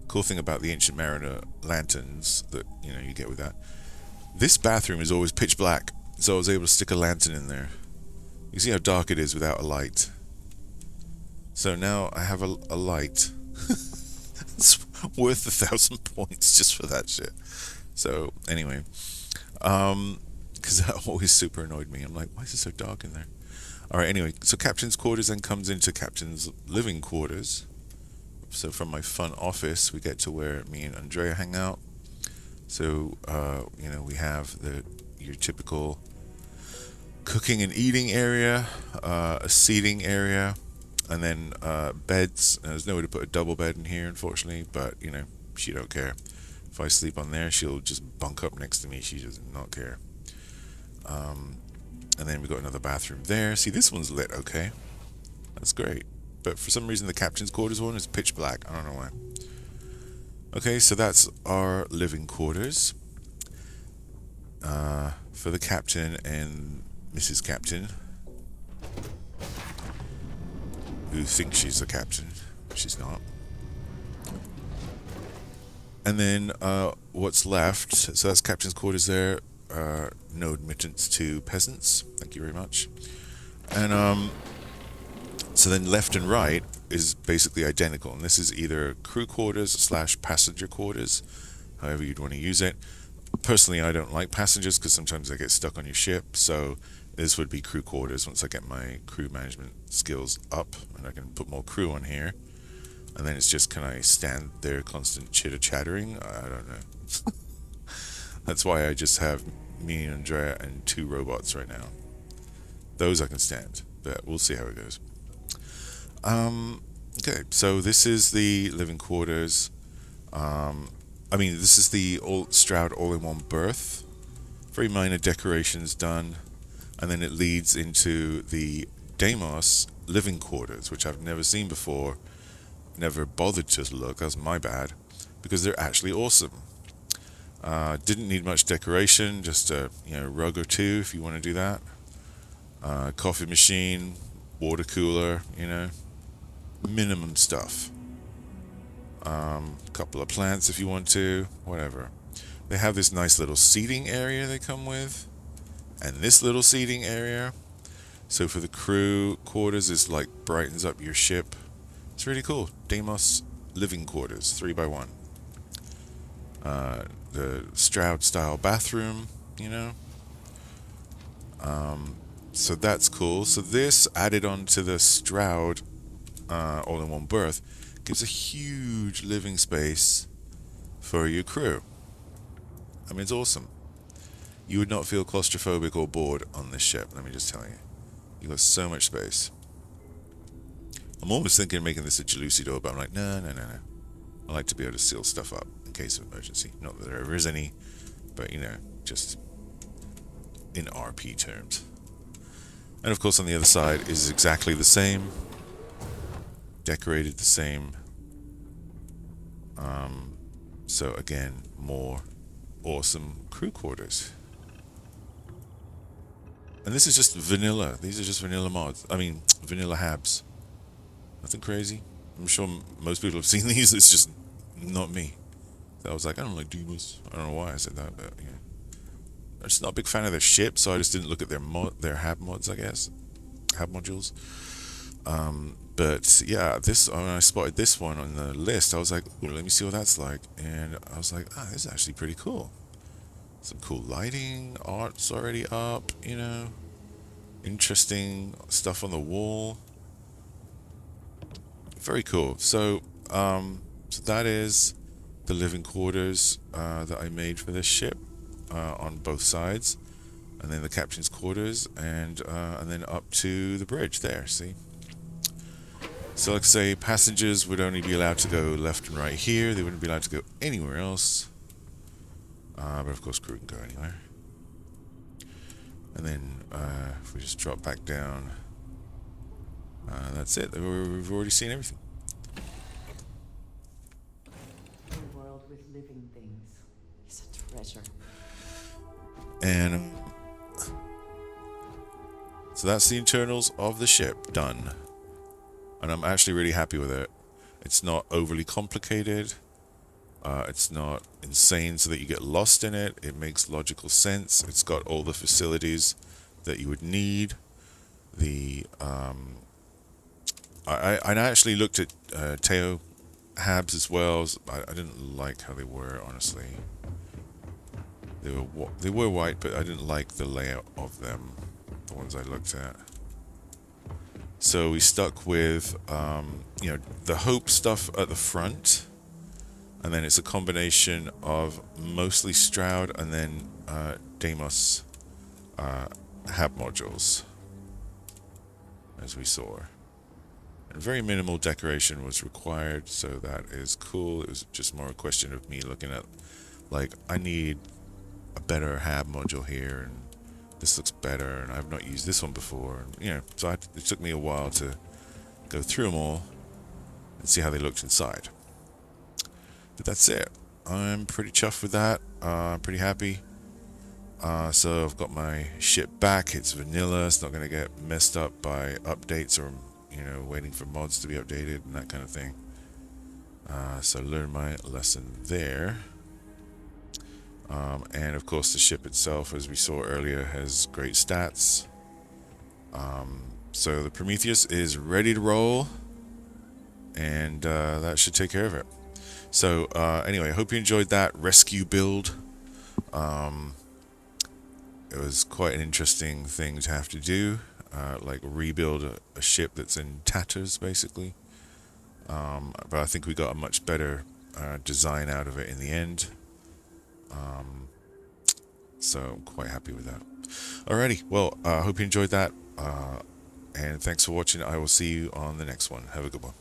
Speaker 1: cool thing about the Ancient Mariner lanterns that you get with that, this bathroom is always pitch black, so I was able to stick a lantern in there. You see how dark it is without a light. So now I have a light. It's worth 1,000 points just for that shit. So anyway, because that always super annoyed me. I'm like, why is it so dark in there? Alright, anyway, so captain's quarters then comes into captain's living quarters. So from my fun office, we get to where me and Andrea hang out. So, we have your typical cooking and eating area, a seating area, and then beds. There's no way to put a double bed in here, unfortunately, but, she don't care. If I sleep on there, she'll just bunk up next to me. She does not care. And then we've got another bathroom there. See, this one's lit okay. That's great. But for some reason, the captain's quarters one is pitch black. I don't know why. Okay, so that's our living quarters. for the captain and Mrs. Captain, who thinks she's a captain. She's not. And then what's left, so that's captain's quarters there. No admittance to peasants. Thank you very much. And so then left and right is basically identical. And this is either crew quarters / passenger quarters, however you'd want to use it. Personally, I don't like passengers because sometimes they get stuck on your ship. So this would be crew quarters once I get my crew management skills up and I can put more crew on here. And then it's just, can I stand there constant chitter-chattering? I don't know. That's why I just have me and Andrea and 2 robots right now. Those I can stand, but we'll see how it goes. Okay, so this is the living quarters. This is the Stroud all-in-one berth. Very minor decorations done. And then it leads into the Deimos living quarters, which I've never seen before. Never bothered to look, that's my bad, because they're actually awesome. Didn't need much decoration, just a rug or 2 if you want to do that. Coffee machine, water cooler, minimum stuff. Couple of plants if you want to, whatever. They have this nice little seating area they come with, and this little seating area. So for the crew quarters, it's like brightens up your ship. It's really cool. Deimos living quarters, 3x1. The Stroud style bathroom, so that's cool. So this added on to the Stroud all-in-one berth gives a huge living space for your crew. I mean, it's awesome. You would not feel claustrophobic or bored on this ship, let me just tell you. You got so much space. I'm almost thinking of making this a Jalusi door, but I'm like, no. I like to be able to seal stuff up in case of emergency. Not that there ever is any, but just in RP terms. And of course on the other side is exactly the same. Decorated the same. So again, more awesome crew quarters. And this is just vanilla. These are just vanilla mods. Vanilla habs. Nothing crazy. I'm sure most people have seen these. It's just not me. So I was like, I don't like Deimos. I don't know why I said that, but I'm just not a big fan of their ship, so I just didn't look at their hab mods, I guess. Hab modules. But yeah, when I spotted this one on the list, I was like, ooh, let me see what that's like. And I was like, this is actually pretty cool. Some cool lighting, art's already up, interesting stuff on the wall. Very cool. So that is the living quarters that I made for this ship on both sides, and then the captain's quarters, and then up to the bridge there. See. So, like I say, passengers would only be allowed to go left and right here. They wouldn't be allowed to go anywhere else. But of course, crew can go anywhere. And then if we just drop back down. That's it. We've already seen everything.
Speaker 2: A world with living things is a treasure.
Speaker 1: And so that's the internals of the ship done. And I'm actually really happy with it. It's not overly complicated. It's not insane so that you get lost in it. It makes logical sense. It's got all the facilities that you would need. I actually looked at Teo Habs as well. I didn't like how they were, honestly. They were white, but I didn't like the layout of them, the ones I looked at. So we stuck with the Hope stuff at the front, and then it's a combination of mostly Stroud and then Deimos Hab modules, as we saw. And very minimal decoration was required, so that is cool. It was just more a question of me looking at, like, I need a better Hab module here, and this looks better, and I've not used this one before. And, so it took me a while to go through them all and see how they looked inside. But that's it. I'm pretty chuffed with that. I'm pretty happy. So I've got my ship back. It's vanilla. It's not going to get messed up by updates or, you know, waiting for mods to be updated and that kind of thing. So learn my lesson there. And of course the ship itself, as we saw earlier, has great stats. So the Prometheus is ready to roll, and that should take care of it. So anyway, I hope you enjoyed that rescue build. It was quite an interesting thing to have to do, like rebuild a ship that's in tatters, basically. But I think we got a much better design out of it in the end. So I'm quite happy with that. Alrighty, well, I hope you enjoyed that. And thanks for watching. I will see you on the next one. Have a good one.